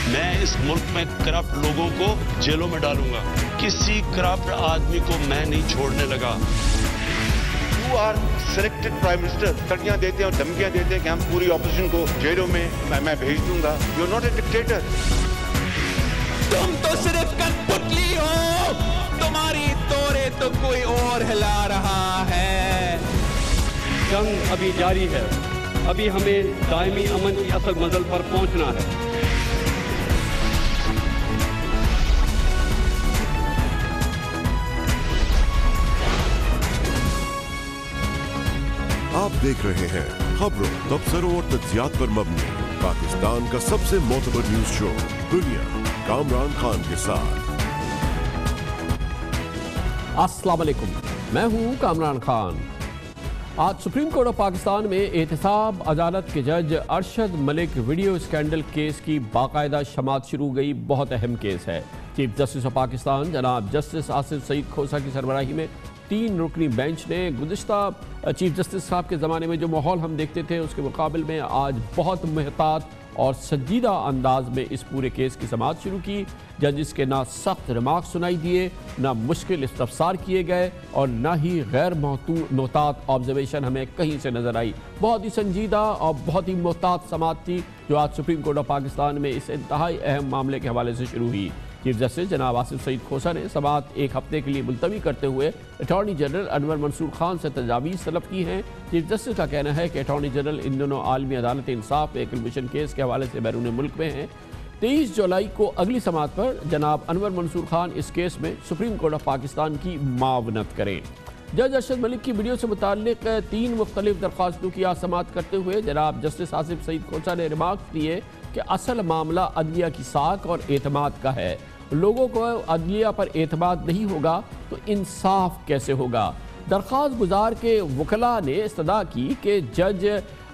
میں اس ملک میں کرپٹ لوگوں کو جیلوں میں ڈالوں گا. کسی کرپٹ آدمی کو میں نہیں چھوڑنے لگا. You are selected Prime Minister. تڑیاں دیتے ہیں اور دھمکیاں دیتے ہیں کہ ہم پوری اپوزیشن کو جیلوں میں میں بھیج دوں گا. You are not a dictator. تم تو صرف کٹ پتلی ہو. تمہاری توڑے تو کوئی اور ہلا رہا ہے. جنگ ابھی جاری ہے. ابھی ہمیں دائمی امن کی اصل منزل پر پہنچنا ہے. آپ دیکھ رہے ہیں خبروں، تبصروں اور تجزیات پر مبنی پاکستان کا سب سے معتبر نیوز شو دنیا، کامران خان کے ساتھ. السلام علیکم، میں ہوں کامران خان. آج سپریم کورٹ آف پاکستان میں احتساب عدالت کے جج Arshad Malik video scandal case کی باقاعدہ سماعت شروع گئی. بہت اہم کیس ہے. چیف جسٹس آف پاکستان جناب جسٹس آصف سعید کھوسہ کی سربراہی میں 3 رکنی بینچ نے گزشتہ چیف جسٹس صاحب کے زمانے میں جو ماحول ہم دیکھتے تھے اس کے مقابل میں آج بہت محتاط اور سنجیدہ انداز میں اس پورے کیس کی سماعت شروع کی. ججز کے نہ سخت ریمارکس سنائی دیے، نہ مشکل استفسار کیے گئے اور نہ ہی غیر محتاط آبزرویشن ہمیں کہیں سے نظر آئی. بہت ہی سنجیدہ اور بہت ہی محتاط سماعت تھی جو آج سپریم کورٹ آف پاکستان میں اس انتہائی اہم معاملے کے حوالے سے شروع ہوئی. چیف جسٹس جناب آصف سعید کھوسہ نے سماعت 1 ہفتے کے لیے ملتوی کرتے ہوئے اٹارنی جنرل انور منصور خان سے تجاویز طلب کی ہیں. چیف جسٹس کا کہنا ہے کہ اٹارنی جنرل ان دنوں عالمی عدالت انصاف ایک کمیشن کیس کے حوالے سے بیرون ملک میں ہیں. 23 جولائی کو اگلی سماعت پر جناب انور منصور خان اس کیس میں سپریم کورٹ آف پاکستان کی معاونت کریں. جج ارشد ملک کی ویڈیو سے متعلق 3 مختلف درخواستوں کی آج سماعت کرتے ہوئے جناب جسٹس آصف سعید کھوسہ نے ریمارکس دیے کہ اصل معاملہ عدلیہ کی ساکھ اور اعتماد کا ہے. لوگوں کو عدلیہ پر اعتماد نہیں ہوگا تو انصاف کیسے ہوگا. درخواست گزار کے وکلاء نے استدعا کی کہ جج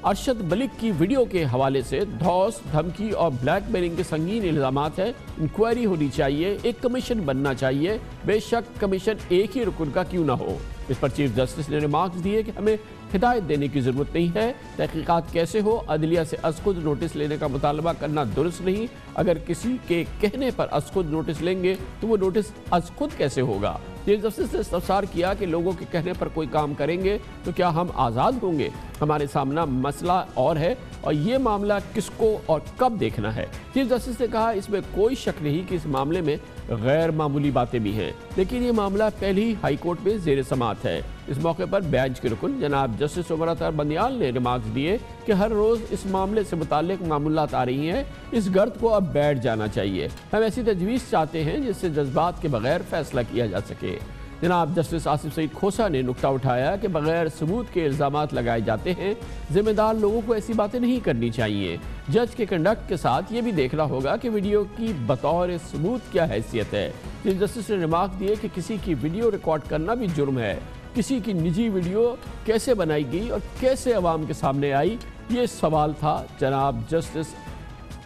ارشد ملک کی ویڈیو کے حوالے سے دھوس، دھمکی اور بلیک میلنگ کے سنگین الزامات ہیں. انکوائری ہونی چاہیے، ایک کمیشن بننا چاہیے، بے شک کمیشن ایک ہی رکن کا کیوں نہ ہو. اس پر چیف جسٹس نے ریمارکس دیے کہ ہمیں ہدایت دینے کی ضرورت نہیں ہے. تحقیقات کیسے ہو، عدلیہ سے از خود نوٹس لینے کا مطالبہ کرنا درست نہیں. اگر کسی کے کہنے پر از خود نوٹس لیں گے تو وہ نوٹس از خود کیسے ہوگا. چیف جسٹس نے استفسار کیا کہ لوگوں کے کہنے پر کوئی کام کریں گے تو کیا ہم آزاد ہوں گے. ہمارے سامنا مسئلہ اور ہے اور یہ معاملہ کس کو اور کب دیکھنا ہے. چیف جسٹس نے کہا اس میں کوئی شک نہیں کہ اس معاملے میں غیر معمولی باتیں بھی ہیں، لیکن یہ معاملہ پہلی ہائی کورٹ میں زیر سماعت ہے. اس موقع پر بینچ کے رکن جناب جسٹس عمر اطہر بندیال نے ریمارکس دیے کہ ہر روز اس معاملے سے متعلق معاملات آ رہی ہیں. اس گرد کو اب بیٹھ جانا چاہیے. ہم ایسی تجویز چاہتے ہیں جس سے جذبات کے بغیر فیصلہ کیا جا سکے. جناب جسٹس آصف سعید کھوسہ نے نکتہ اٹھایا کہ بغیر ثبوت کے الزامات لگائے جاتے ہیں. ذمہ دار لوگوں کو ایسی باتیں نہیں کرنی چاہیے. جج کے کنڈکٹ کے ساتھ یہ بھی دیکھنا ہوگا کہ ویڈیو کی بطور ثبوت کیا حیثیت ہے. چیف جسٹس نے ریمارک دیے کہ کسی کی ویڈیو ریکارڈ کرنا بھی جرم ہے. کسی کی نجی ویڈیو کیسے بنائی گئی اور کیسے عوام کے سامنے آئی، یہ سوال تھا جناب justice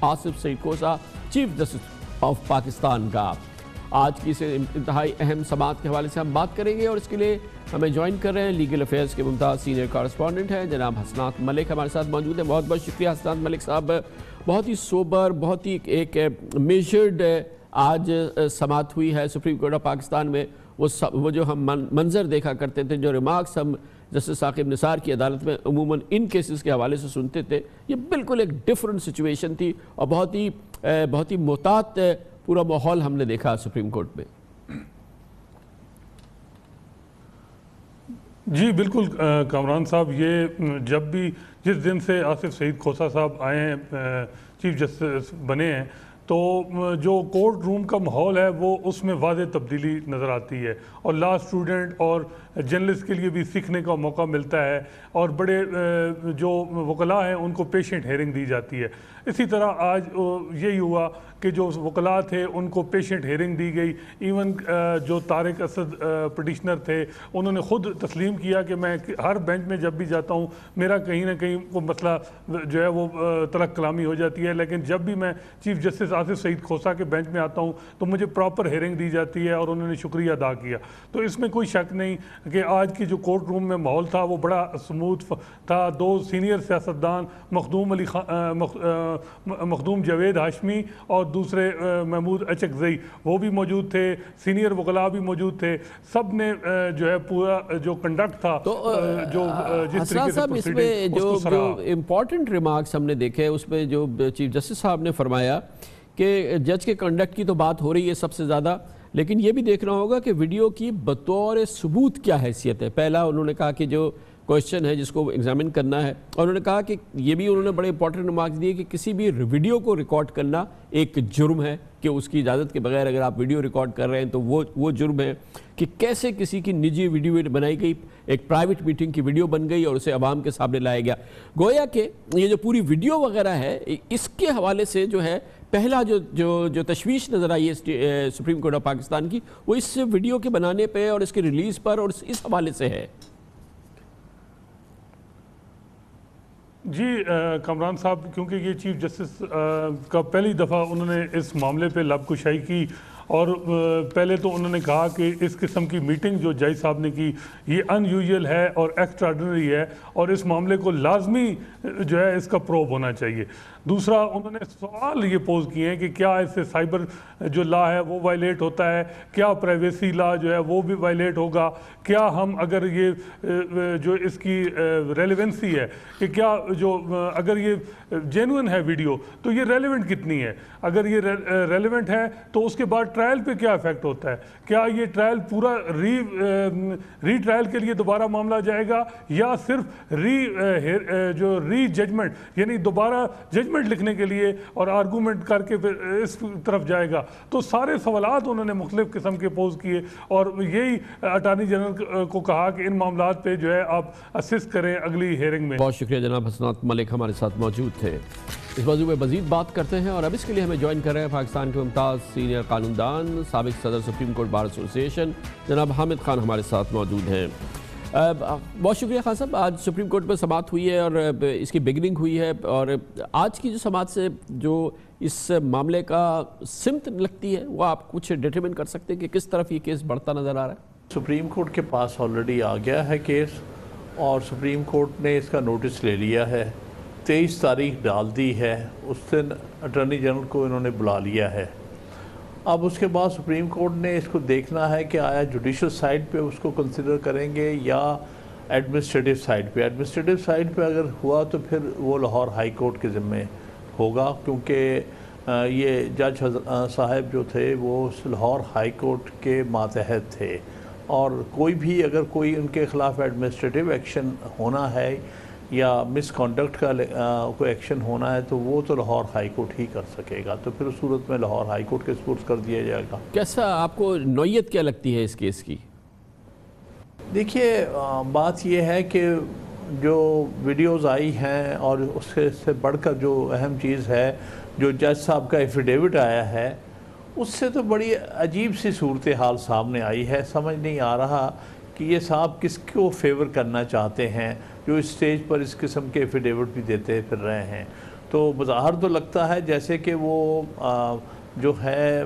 Asif Saeed Khosa chief justice of Pakistan کا. آج کی اس انتہائی اہم سماعت کے حوالے سے ہم بات کریں گے اور اس کے لیے ہمیں جوائن کر رہے ہیں لیگل افیئرز کے ممتاز سینئر کارسپونڈنٹ ہیں جناب حسنات ملک ہمارے ساتھ موجود ہیں. بہت بہت شکریہ حسنات ملک صاحب. بہت ہی سوبر، بہت ہی ایک میجرڈ آج سماعت ہوئی ہے سپریم کورٹ آف پاکستان میں. وہ جو ہم منظر دیکھا کرتے تھے، جو ریمارکس ہم جسٹس ثاقب نثار کی عدالت میں عموماً ان کیسز کے حوالے سے سنتے تھے، یہ بالکل ایک ڈیفرنٹ سچویشن تھی اور بہت ہی محتاط پورا ماحول ہم نے دیکھا سپریم کورٹ میں. جی بالکل کامران صاحب، یہ جس دن سے آصف سعید کھوسہ صاحب آئے ہیں، چیف جسٹس بنے ہیں، تو جو کورٹ روم کا ماحول ہے وہ اس میں واضح تبدیلی نظر آتی ہے اور لا اسٹوڈنٹ اور جرنلسٹ کے لیے بھی سیکھنے کا موقع ملتا ہے اور بڑے جو وکلاء ہیں ان کو پیشنٹ ہیئرنگ دی جاتی ہے. اسی طرح آج یہی ہوا کہ جو وکلاء تھے ان کو پیشنٹ ہیئرنگ دی گئی. ایون جو طارق اسد پٹیشنر تھے انہوں نے خود تسلیم کیا کہ میں ہر بینچ میں جب بھی جاتا ہوں میرا کہیں نہ کہیں وہ مسئلہ جو ہے وہ ترک کلامی ہو جاتی ہے، لیکن جب بھی میں چیف جسٹس آصف سعید کھوسہ کے بینچ میں آتا ہوں تو مجھے پراپر ہیئرنگ دی جاتی ہے اور انہوں نے شکریہ ادا کیا. تو اس میں کوئی شک نہیں. کہ آج کی جو کورٹ روم میں ماحول تھا وہ بڑا سموتھ تھا. 2 سینئر سیاستدان مخدوم جاوید ہاشمی اور دوسرے محمود اچکزئی وہ بھی موجود تھے, سینئر وکلاء بھی موجود تھے. سب نے جو ہے پورا جو کنڈکٹ تھا جو جس طریقے سے پروسیڈنگ اس کو سراہا. امپورٹنٹ ریمارکس ہم نے دیکھے اس پہ جو چیف جسٹس صاحب نے فرمایا کہ جج کے کنڈکٹ کی تو بات ہو رہی ہے سب سے زیادہ, لیکن یہ بھی دیکھنا ہوگا کہ ویڈیو کی بطور ثبوت کیا حیثیت ہے. پہلا انہوں نے کہا کہ جو کوشچن ہے جس کو ایگزامن کرنا ہے, اور انہوں نے کہا کہ یہ بھی انہوں نے بڑے امپورٹنٹ ریمارکس دیے کہ کسی بھی ویڈیو کو ریکارڈ کرنا ایک جرم ہے, کہ اس کی اجازت کے بغیر اگر آپ ویڈیو ریکارڈ کر رہے ہیں تو وہ جرم ہے. کہ کیسے کسی کی نجی ویڈیو بنائی گئی, ایک پرائیویٹ میٹنگ کی ویڈیو بن گئی اور اسے عوام کے سامنے لایا گیا. گویا کہ یہ جو پوری ویڈیو وغیرہ ہے اس کے حوالے سے جو ہے پہلا جو تشویش نظر آئی ہے سپریم کورٹ آف پاکستان کی, وہ اس ویڈیو کے بنانے پہ اور اس کے ریلیز پر اور اس حوالے سے ہے. جی کامران صاحب, کیونکہ یہ چیف جسٹس کا پہلی دفعہ انہوں نے اس معاملے پہ لب کشائی کی, اور پہلے تو انہوں نے کہا کہ اس قسم کی میٹنگ جو جج صاحب نے کی یہ ان یوزول ہے اور ایکسٹرا آرڈنری ہے, اور اس معاملے کو لازمی جو ہے اس کا پروب ہونا چاہیے. دوسرا انہوں نے سوال یہ پوز کیے ہیں کہ کیا اس سے سائبر جو لا ہے وہ وائلیٹ ہوتا ہے, کیا پرائیویسی لا جو ہے وہ بھی وائلیٹ ہوگا, کیا ہم اگر یہ جو اس کی ریلیونسی ہے کہ کیا جو اگر یہ جینوئن ہے ویڈیو تو یہ ریلیونٹ کتنی ہے, اگر یہ ریلیونٹ ہے تو اس کے بعد ٹرائل پہ کیا افیکٹ ہوتا ہے, کیا یہ ٹرائل پورا ری ٹرائل کے لیے دوبارہ معاملہ جائے گا یا صرف ری ججمنٹ یعنی دوبارہ ججمنٹ لکھنے کے لیے اور آرگومنٹ کر کے پھر اس طرف جائے گا. تو سارے سوالات انہوں نے مختلف قسم کے پوز کیے, اور یہی اٹارنی جنرل کو کہا کہ ان معاملات پہ جو ہے آپ اسسٹ کریں اگلی ہیئرنگ میں. بہت شکریہ جناب حسنات ملک ہمارے ساتھ موجود تھے. اس موضوع میں مزید بات کرتے ہیں, اور اب اس کے لیے ہمیں جوائن کر رہے ہیں پاکستان کے ممتاز سینئر قانون دان سابق صدر سپریم کورٹ بار ایسوسی ایشن جناب حامد خان ہمارے ساتھ موجود ہیں. بہت شکریہ خان صاحب. آج سپریم کورٹ میں سماعت ہوئی ہے اور اس کی بگننگ ہوئی ہے, اور آج کی جو سماعت سے جو اس معاملے کا سمت لگتی ہے وہ آپ کچھ ڈیٹرمن کر سکتے ہیں کہ کس طرف یہ کیس بڑھتا نظر آ رہا ہے؟ سپریم کورٹ کے پاس آلریڈی آ گیا ہے کیس, اور سپریم کورٹ نے اس کا نوٹس لے لیا ہے. 23 تاریخ ڈال دی ہے, اس دن اٹارنی جنرل کو انہوں نے بلا لیا ہے. اب اس کے بعد سپریم کورٹ نے اس کو دیکھنا ہے کہ آیا جوڈیشل سائڈ پہ اس کو کنسیڈر کریں گے یا ایڈمنسٹریٹو سائڈ پہ. ایڈمنسٹریٹو سائڈ پہ اگر ہوا تو پھر وہ لاہور ہائی کورٹ کے ذمے ہوگا, کیونکہ یہ جج صاحب جو تھے وہ لاہور ہائی کورٹ کے ماتحت تھے, اور کوئی بھی اگر کوئی ان کے خلاف ایڈمنسٹریٹو ایکشن ہونا ہے یا مس کانڈکٹ کا کوئی ایکشن ہونا ہے تو وہ تو لاہور ہائی کورٹ ہی کر سکے گا. تو پھر اس صورت میں لاہور ہائی کورٹ کے سپرد کر دیا جائے گا. کیسا آپ کو نوعیت کیا لگتی ہے اس کیس کی؟ دیکھیے بات یہ ہے کہ جو ویڈیوز آئی ہیں اور اس سے بڑھ کر جو اہم چیز ہے جو جج صاحب کا ایفیڈیوٹ آیا ہے, اس سے تو بڑی عجیب سی صورتحال سامنے آئی ہے. سمجھ نہیں آ رہا کہ یہ صاحب کس کو فیور کرنا چاہتے ہیں جو اس سٹیج پر اس قسم کے ایفیڈیوٹ بھی دیتے پھر رہے ہیں. تو بظاہر تو لگتا ہے جیسے کہ وہ جو ہے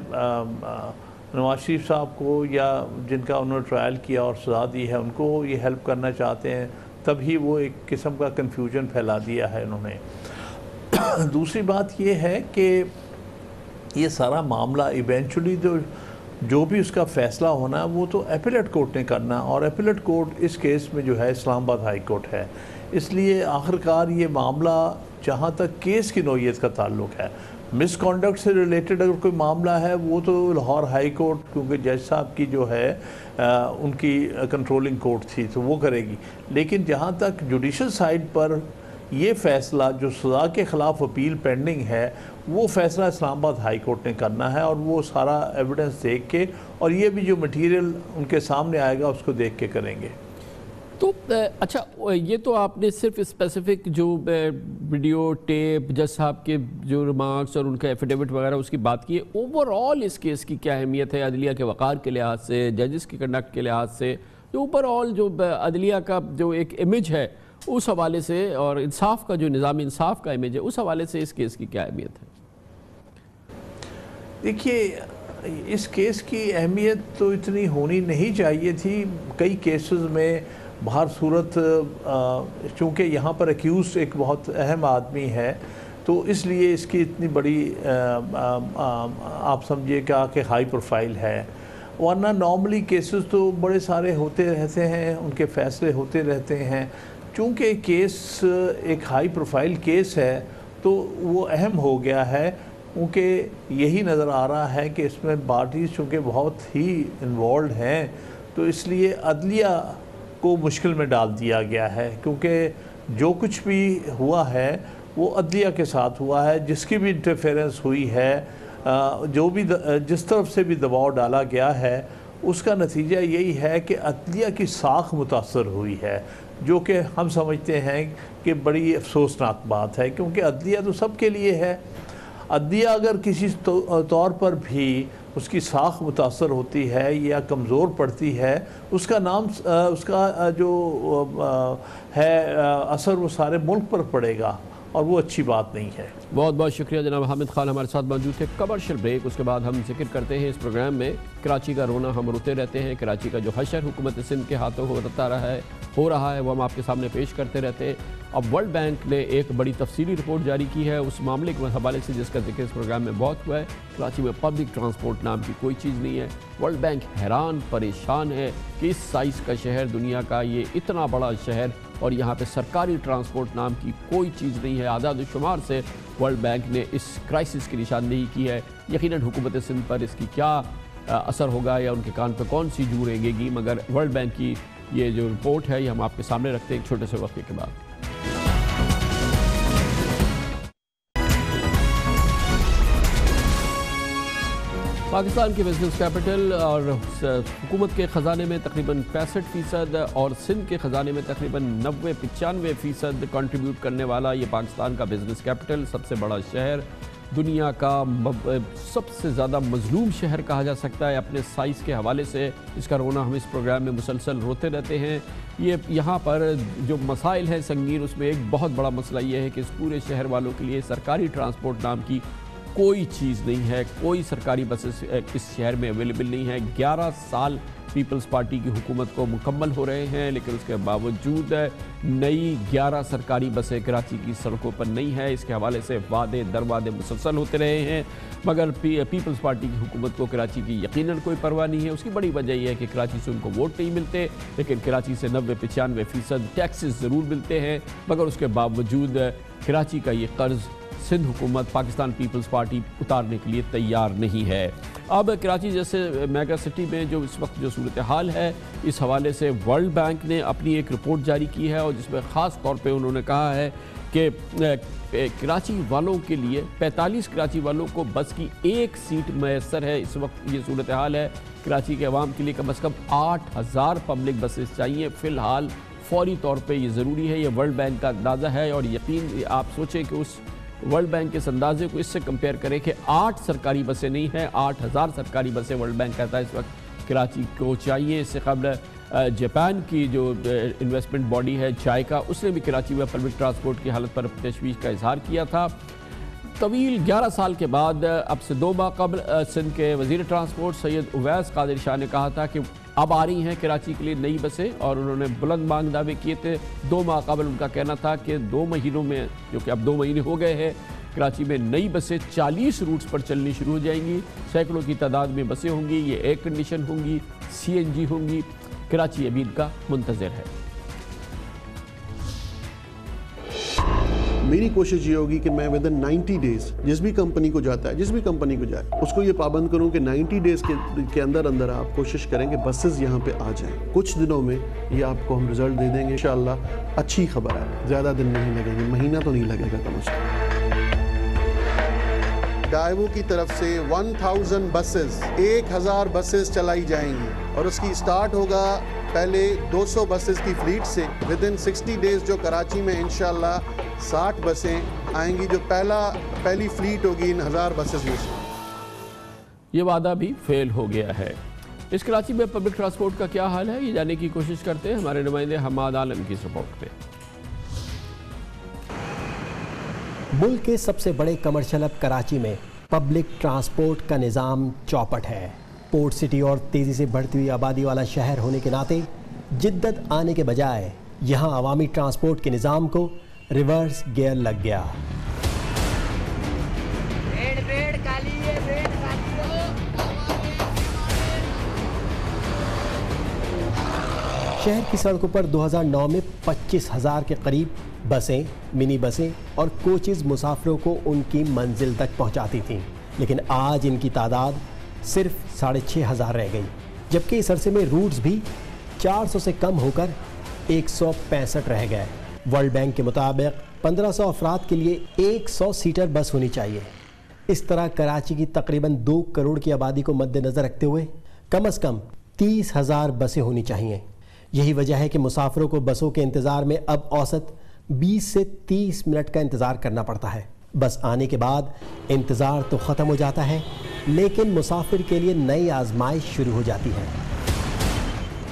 نواز شریف صاحب کو یا جن کا انہوں نے ٹرائل کیا اور سزا دی ہے ان کو یہ ہیلپ کرنا چاہتے ہیں, تب ہی وہ ایک قسم کا کنفیوژن پھیلا دیا ہے انہوں نے. دوسری بات یہ ہے کہ یہ سارا معاملہ ایونچولی جو بھی اس کا فیصلہ ہونا ہے وہ تو اپیلیٹ کورٹ نے کرنا, اور اپیلیٹ کورٹ اس کیس میں جو ہے اسلام آباد ہائی کورٹ ہے. اس لیے آخرکار یہ معاملہ جہاں تک کیس کی نوعیت کا تعلق ہے, مس کانڈکٹ سے ریلیٹڈ اگر کوئی معاملہ ہے وہ تو لاہور ہائی کورٹ, کیونکہ جج صاحب کی جو ہے ان کی کنٹرولنگ کورٹ تھی تو وہ کرے گی. لیکن جہاں تک جوڈیشل سائڈ پر یہ فیصلہ جو سزا کے خلاف اپیل پینڈنگ ہے وہ فیصلہ اسلام آباد ہائی کورٹ نے کرنا ہے, اور وہ سارا ایویڈنس دیکھ کے اور یہ بھی جو مٹیریل ان کے سامنے آئے گا اس کو دیکھ کے کریں گے. تو اچھا, یہ تو آپ نے صرف اسپیسیفک جو ویڈیو ٹیپ جج صاحب کے جو ریمارکس اور ان کا ایفیڈیوٹ وغیرہ اس کی بات کی ہے. اوور آل اس کیس کی کیا اہمیت ہے عدلیہ کے وقار کے لحاظ سے, ججز کی کنڈکٹ کے لحاظ سے, جو اوور آل جو عدلیہ کا جو ایک امیج ہے اس حوالے سے, اور انصاف کا جو نظام انصاف کا امیج ہے اس حوالے سے اس کیس کی کیا اہمیت ہے؟ دیکھیے इस केस की अहमियत तो इतनी होनी नहीं चाहिए थी। कई केसेस में बाहर सूरत, चूँकि यहाँ पर एक्यूज़ एक बहुत अहम आदमी है, तो इसलिए इसकी इतनी बड़ी आप समझिएगा कि हाई प्रोफाइल है। वरना नॉर्मली केसेस तो बड़े सारे होते रहते हैं, उनके फ़ैसले होते रहते हैं। चूँकि केस एक हाई प्रोफाइल केस है तो वो अहम हो गया है, क्योंकि यही नज़र आ रहा है कि इसमें पार्टीज़ चूँकि बहुत ही इन्वॉल्व हैं, तो इसलिए अदलिया को मुश्किल में डाल दिया गया है। क्योंकि जो कुछ भी हुआ है वो अदलिया के साथ हुआ है, जिसकी भी इंटरफेरेंस हुई है, जो भी जिस तरफ से भी दबाव डाला गया है, उसका नतीजा यही है कि अदलिया की साख मुतासर हुई है, जो कि हम समझते हैं कि बड़ी अफसोसनाक बात है। क्योंकि अदलिया तो सबके लिए है। अदलिया अगर किसी तौर पर भी उसकी साख मुतासर होती है या कमज़ोर पड़ती है, उसका नाम उसका जो है असर वो सारे मुल्क पर पड़ेगा, और वो अच्छी बात नहीं है। बहुत बहुत शुक्रिया जनाब हामिद खान हमारे साथ मौजूद थे। कमर्शियल ब्रेक, उसके बाद हम जिक्र करते हैं इस प्रोग्राम में कराची का रोना हम रोते रहते हैं। कराची का जो हशर हुकूमत सिंध के हाथों हो रहा है वो हम आपके सामने पेश करते रहते हैं। अब वर्ल्ड बैंक ने एक बड़ी तफसीली रिपोर्ट जारी की है उस मामले के हवाले से जिसका जिक्र इस प्रोग्राम में बहुत हुआ है। कराची में पब्लिक ट्रांसपोर्ट नाम की कोई चीज़ नहीं है। वर्ल्ड बैंक हैरान परेशान है कि इस साइज़ का शहर, दुनिया का ये इतना बड़ा शहर, और यहाँ पे सरकारी ट्रांसपोर्ट नाम की कोई चीज़ नहीं है। आदाद-ओ-शुमार से वर्ल्ड बैंक ने इस क्राइसिस की निशानदेही की है। यकीनन हुकूमत सिंध पर इसकी क्या असर होगा या उनके कान पर कौन सी जू रेंगेगी, मगर वर्ल्ड बैंक की ये जो रिपोर्ट है ये हम आपके सामने रखते हैं एक छोटे से वक्फे के बाद। पाकिस्तान के बिजनेस कैपिटल और हुकूमत के ख़जाने में तकरीबन 65% और सिंध के ख़जाने में तकरीबन 90-95% कंट्रीब्यूट करने वाला ये पाकिस्तान का बिजनेस कैपिटल, सबसे बड़ा शहर, दुनिया का सबसे ज़्यादा मजलूम शहर कहा जा सकता है अपने साइज़ के हवाले से। इसका रोना हम इस प्रोग्राम में मुसलसल रोते रहते हैं। ये यहाँ पर जो मसाइल हैं संगीन, उसमें एक बहुत बड़ा मसला ये है कि इस पूरे शहर वालों के लिए सरकारी ट्रांसपोर्ट नाम की कोई चीज़ नहीं है। कोई सरकारी बसेस इस शहर में अवेलेबल नहीं है। 11 साल पीपल्स पार्टी की हुकूमत को मुकम्मल हो रहे हैं, लेकिन उसके बावजूद नई 11 सरकारी बसें कराची की सड़कों पर नहीं है। इसके हवाले से वादे दर वादे मुसलसल होते रहे हैं, मगर पीपल्स पार्टी की हुकूमत को कराची की यकीनन कोई परवाह नहीं है। उसकी बड़ी वजह यह है कि कराची से उनको वोट नहीं मिलते, लेकिन कराची से 90-95% टैक्सेस ज़रूर मिलते हैं, मगर उसके बावजूद कराची का ये कर्ज़ सिंध हुकूमत पाकिस्तान पीपल्स पार्टी उतारने के लिए तैयार नहीं है। अब कराची जैसे मेगा सिटी में जो इस वक्त जो सूरत हाल है, इस हवाले से वर्ल्ड बैंक ने अपनी एक रिपोर्ट जारी की है, और जिसमें ख़ास तौर पे उन्होंने कहा है कि कराची वालों के लिए 45 कराची वालों को बस की एक सीट मैसर है। इस वक्त ये सूरत हाल है। कराची के अवाम के लिए कम अज़ कम 8000 पब्लिक बसेस चाहिए फ़िलहाल, फौरी तौर पर ये ज़रूरी है। ये वर्ल्ड बैंक का अंदाज़ा है, और यकीन आप सोचें कि उस वर्ल्ड बैंक के इस अंदाजे को इससे कंपेयर करें कि 8 सरकारी बसें नहीं हैं, 8000 सरकारी बसें वर्ल्ड बैंक कहता है इस वक्त कराची को चाहिए। इससे कबल जापान की जो इन्वेस्टमेंट बॉडी है जायका, उसने भी कराची में पब्लिक ट्रांसपोर्ट की हालत पर तशवीश का इजहार किया था। तवील 11 साल के बाद अब से 2 माह कबल सिंध के वज़ीर ट्रांसपोर्ट सैयद उवैस कादिर शाह ने कहा था कि अब आ रही हैं कराची के लिए नई बसें, और उन्होंने बुलंद मांग दावे किए थे। 2 माह कबल उनका कहना था कि 2 महीनों में, जो कि अब 2 महीने हो गए हैं, कराची में नई बसें 40 रूट्स पर चलनी शुरू हो जाएंगी। सैकड़ों की तादाद में बसें होंगी, ये एयर कंडीशन होंगी, CNG होंगी। कराची अभी इनका मुंतज़िर है। मेरी कोशिश ये होगी कि मैं विदिन 90 डेज़ जिस भी कंपनी को जाता है, जिस भी कंपनी को जाए, उसको ये पाबंद करूं कि 90 डेज़ के अंदर अंदर आप कोशिश करें कि बसेस यहाँ पे आ जाएं। कुछ दिनों में ये आपको हम रिजल्ट दे देंगे इंशाअल्लाह। अच्छी खबर है, ज़्यादा दिन नहीं लगेंगे, महीना तो नहीं लगेगा कम से कम। डाइवो की तरफ से 1000 बसेस, 1000 बसेस चलाई जाएंगी, और उसकी स्टार्ट होगा पहले 200 बसेस की फ्लीट से। विदिन 60 डेज़ जो कराची में इंशाअल्लाह 60 बसें आएंगी, जो पहली फ्लीट होगी इन 1000 बसेस में से। ये वादा भी फेल हो गया है। इस कराची में पब्लिक ट्रांसपोर्ट का क्या हाल है, ये जानने की कोशिश करते हैं हमारे नुमाइंदे हमाद आलम की इस रिपोर्ट में। मुल्क के सबसे बड़े कमर्शियल हब कराची में पब्लिक ट्रांसपोर्ट का निज़ाम चौपट है। पोर्ट सिटी और तेज़ी से बढ़ती हुई आबादी वाला शहर होने के नाते जिद्दत आने के बजाय यहाँ अवामी ट्रांसपोर्ट के निज़ाम को रिवर्स गियर लग गया। शहर की सड़कों पर 2009 में 25,000 के करीब बसें, मिनी बसें और कोचेज़ मुसाफिरों को उनकी मंजिल तक पहुंचाती थीं, लेकिन आज इनकी तादाद सिर्फ 6,500 रह गई, जबकि इस अरसे में रूट्स भी 400 से कम होकर 165 रह गए। वर्ल्ड बैंक के मुताबिक 1500 अफराद के लिए 100 सीटर बस होनी चाहिए। इस तरह कराची की तकरीबन 2 करोड़ की आबादी को मद्देनज़र रखते हुए कम से कम 30,000 बसें होनी चाहिए। यही वजह है कि मुसाफिरों को बसों के इंतज़ार में अब औसत 20 से 30 मिनट का इंतज़ार करना पड़ता है। बस आने के बाद इंतज़ार तो ख़त्म हो जाता है, लेकिन मुसाफिर के लिए नई आजमाइश शुरू हो जाती है।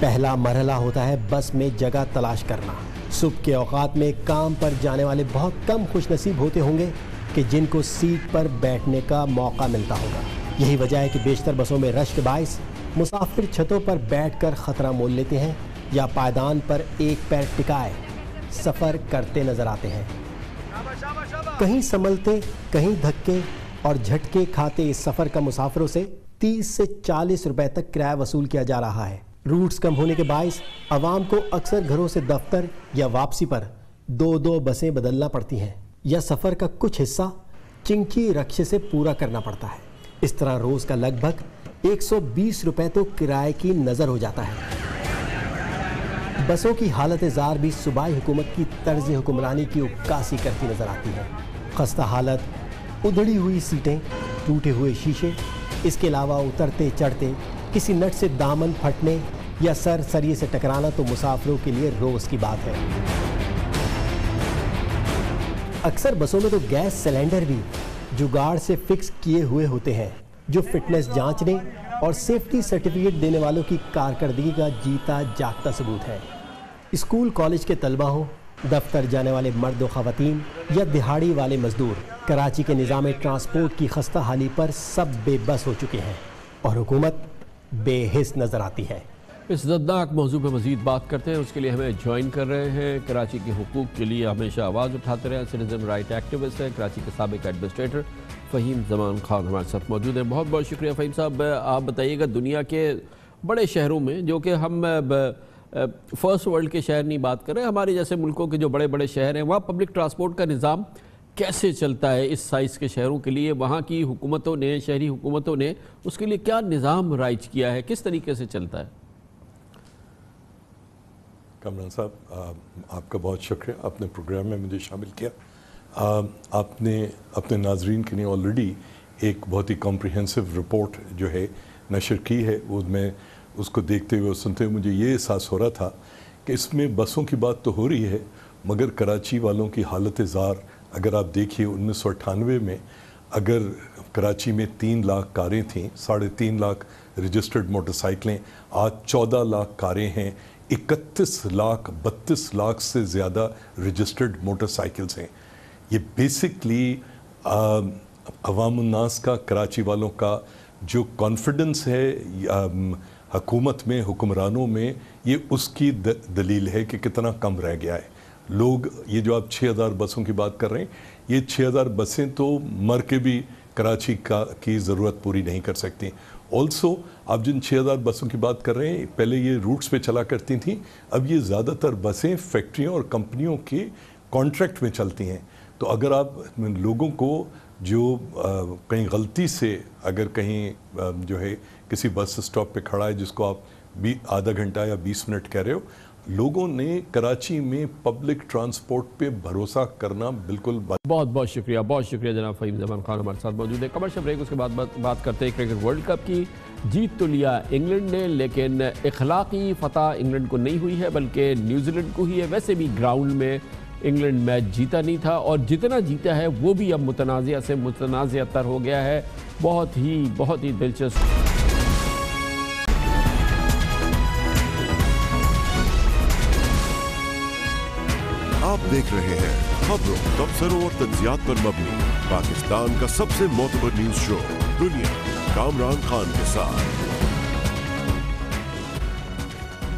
पहला मरहला होता है बस में जगह तलाश करना। सुबह के औकात में काम पर जाने वाले बहुत कम खुशनसीब होते होंगे कि जिनको सीट पर बैठने का मौका मिलता होगा। यही वजह है कि बेशतर बसों में रश के बाइस मुसाफिर छतों पर बैठकर ख़तरा मोल लेते हैं या पायदान पर एक पैर टिकाए सफ़र करते नज़र आते हैं। कहीं संभलते, कहीं धक्के और झटके खाते इस सफ़र का मुसाफिरों से 30 से 40 रुपए तक किराया वसूल किया जा रहा है। रूट्स कम होने के बायस आवाम को अक्सर घरों से दफ्तर या वापसी पर 2-2 बसें बदलना पड़ती हैं या सफ़र का कुछ हिस्सा चिंची रक्शे से पूरा करना पड़ता है। इस तरह रोज़ का लगभग 120 रुपए तो किराए की नज़र हो जाता है। बसों की हालत ज़ार भी सूबाई हुकूमत की तर्ज हुक्मरानी की उक्कासी करती नज़र आती है। खस्ता हालत, उधड़ी हुई सीटें, टूटे हुए शीशे, इसके अलावा उतरते चढ़ते किसी नट से दामन फटने या सर सरिये से टकराना तो मुसाफिरों के लिए रोज़ की बात है। अक्सर बसों में तो गैस सिलेंडर भी जुगाड़ से फिक्स किए हुए होते हैं, जो फिटनेस जांचने और सेफ्टी सर्टिफिकेट देने वालों की कारकर्दगी का जीता जागता सबूत है। स्कूल कॉलेज के तलबा हों, दफ्तर जाने वाले मर्द व ख़वातीन या दिहाड़ी वाले मजदूर, कराची के निज़ाम ट्रांसपोर्ट की खस्ता हाली पर सब बेबस हो चुके हैं और हुकूमत बेहिस नज़र आती है। इस दर्दनाक मौजू पर मज़ीद बात करते हैं। उसके लिए हमें ज्वाइन कर रहे हैं कराची के हुकूक के लिए हमेशा आवाज़ उठाते रहे सिटीजन राइट एक्टिविस्ट हैं, कराची के साबिक एडमिनिस्ट्रेटर फ़हीम ज़मान खान हमारे साथ मौजूद हैं। बहुत बहुत शुक्रिया फ़हीम साहब। आप बताइएगा, दुनिया के बड़े शहरों में, जो कि हम फर्स्ट वर्ल्ड के शहर नहीं बात कर रहे, हमारे जैसे मुल्कों के जो बड़े बड़े शहर हैं, वहाँ पब्लिक ट्रांसपोर्ट का निज़ाम कैसे चलता है? इस साइज़ के शहरों के लिए वहाँ की हुकूमतों ने, शहरी हुकूमतों ने उसके लिए क्या निज़ाम राइज किया है, किस तरीके से चलता है? कामरान साहब, आपका बहुत शुक्रिया, आपने प्रोग्राम में मुझे शामिल किया। आपने अपने नाजरीन के लिए ऑलरेडी एक बहुत ही कॉम्प्रिहेंसिव रिपोर्ट जो है नशर की है। वो मैं उसको देखते हुए और सुनते हुए मुझे ये एहसास हो रहा था कि इसमें बसों की बात तो हो रही है, मगर कराची वालों की हालत ज़ार अगर आप देखिए, 1998 में अगर कराची में 3 लाख कारें थीं, 3.5 लाख रजिस्टर्ड मोटरसाइकिलें, आज 14 लाख कारें हैं, 31 लाख 32 लाख से ज़्यादा रजिस्टर्ड मोटरसाइकिल्स हैं। ये बेसिकली अवामुन्नास का, कराची वालों का जो कॉन्फिडेंस है हुकूमत में, हुक्मरानों में, ये उसकी दलील है कि कितना कम रह गया है। लोग, ये जो आप 6,000 बसों की बात कर रहे हैं, ये 6,000 बसें तो मर के भी कराची की ज़रूरत पूरी नहीं कर सकती। ऑल्सो आप जिन 6,000 बसों की बात कर रहे हैं, पहले ये रूट्स पे चला करती थी, अब ये ज़्यादातर बसें फैक्ट्रियों और कंपनियों के कॉन्ट्रैक्ट में चलती हैं। तो अगर आप लोगों को जो कहीं गलती से अगर कहीं जो है किसी बस स्टॉप पे खड़ा है जिसको आप आधा घंटा या 20 मिनट कह रहे हो, लोगों ने कराची में पब्लिक ट्रांसपोर्ट पे भरोसा करना बिल्कुल। बहुत बहुत शुक्रिया जनाब फ़हीम ज़मान खान हमारे साथ मौजूद है। कमर्शियल ब्रेक, उसके बाद बात करते हैं क्रिकेट वर्ल्ड कप की। जीत तो लिया इंग्लैंड ने, लेकिन इखलाकी फतह इंग्लैंड को नहीं हुई है, बल्कि न्यूजीलैंड को ही है। वैसे भी ग्राउंड में इंग्लैंड मैच जीता नहीं था, और जितना जीता है वो भी अब मुतनाज़िया से मुतनाज़िया तर हो गया है। बहुत ही दिलचस्प। आप देख रहे हैं खबरों, तबसरों और तज्जियात पर मबनी पाकिस्तान का सबसे मोतबर न्यूज शो दुनिया, कामरान खान के साथ।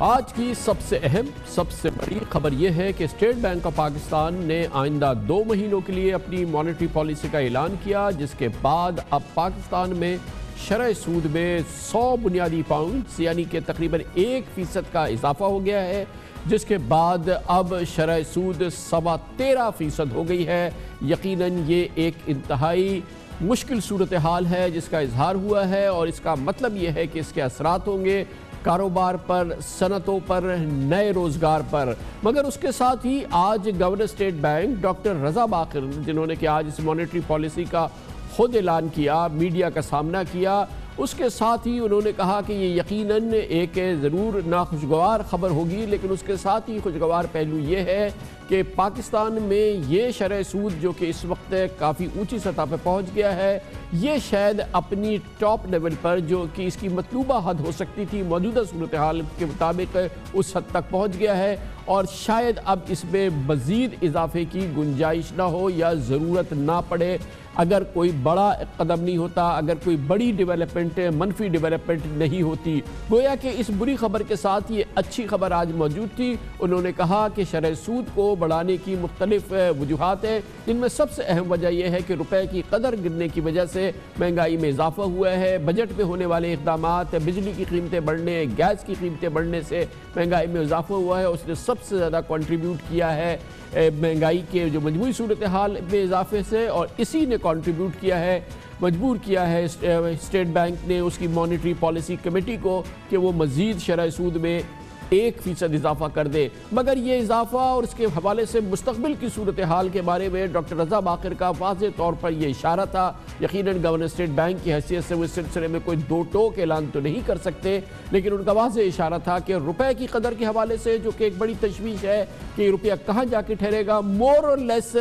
आज की सबसे अहम, सबसे बड़ी खबर यह है कि स्टेट बैंक ऑफ पाकिस्तान ने आइंदा 2 महीनों के लिए अपनी मॉनेटरी पॉलिसी का ऐलान किया, जिसके बाद अब पाकिस्तान में शरह सूद में 100 बुनियादी पॉइंट्स यानी कि तकरीबन 1% का इजाफा हो गया है, जिसके बाद अब शरह सूद 13.25% हो गई है। यकीनन ये एक इंतहाई मुश्किल सूरत हाल है जिसका इजहार हुआ है, और इसका मतलब ये है कि इसके असरात होंगे कारोबार पर, सनतों पर, नए रोज़गार पर। मगर उसके साथ ही आज गवर्नर स्टेट बैंक डॉक्टर रज़ा बाकर, जिन्होंने कि आज इस मॉनेटरी पॉलिसी का खुद ऐलान किया, मीडिया का सामना किया, उसके साथ ही उन्होंने कहा कि ये यकीनन एक ज़रूर नाखुशगवार ख़बर होगी, लेकिन उसके साथ ही खुशगवार पहलू ये है कि पाकिस्तान में ये शरह सूद जो कि इस वक्त काफ़ी ऊंची सतह पर पहुंच गया है, ये शायद अपनी टॉप लेवल पर जो कि इसकी मतलूबा हद हो सकती थी मौजूदा सूरत हाल के मुताबिक उस हद तक पहुंच गया है, और शायद अब इसमें मज़ीद इजाफे की गुंजाइश ना हो या ज़रूरत ना पड़े अगर कोई बड़ा कदम नहीं होता, अगर कोई बड़ी डेवलपमेंट, मनफी डेवलपमेंट नहीं होती। गोया कि इस बुरी खबर के साथ ये अच्छी खबर आज मौजूद थी। उन्होंने कहा कि शरह सूद को बढ़ाने की मुख्तलिफ वजूहात हैं, जिनमें सबसे अहम वजह यह है कि रुपए की कदर गिरने की वजह से महंगाई में इजाफा हुआ है। बजट में होने वाले इक़दामात, बिजली की कीमतें बढ़ने, गैस की कीमतें बढ़ने से महंगाई में इजाफा हुआ है, उसने सबसे ज़्यादा कंट्रीब्यूट किया है महंगाई के जो मजमूई सूरत हाल में इजाफे से, और इसी ने कंट्रीब्यूट किया है, मजबूर किया है स्टेट बैंक ने उसकी मॉनेटरी पॉलिसी कमेटी को कि वो मज़ीद शरह सूद में 1% इजाफा कर दे। मगर ये इजाफा और इसके हवाले से मुस्तकबिल की सूरत हाल के बारे में डॉक्टर रज़ा बाकर का वाज़ेह तौर पर यह इशारा था। यकीनन गवर्नर स्टेट बैंक की हैसियत से वो इस सिलसिले में कोई दो टोक ऐलान तो नहीं कर सकते, लेकिन उनका वाज़ेह इशारा था कि रुपए की कदर के हवाले से जो कि एक बड़ी तशवीश है कि रुपया कहाँ जाके ठहरेगा, मोर और लेस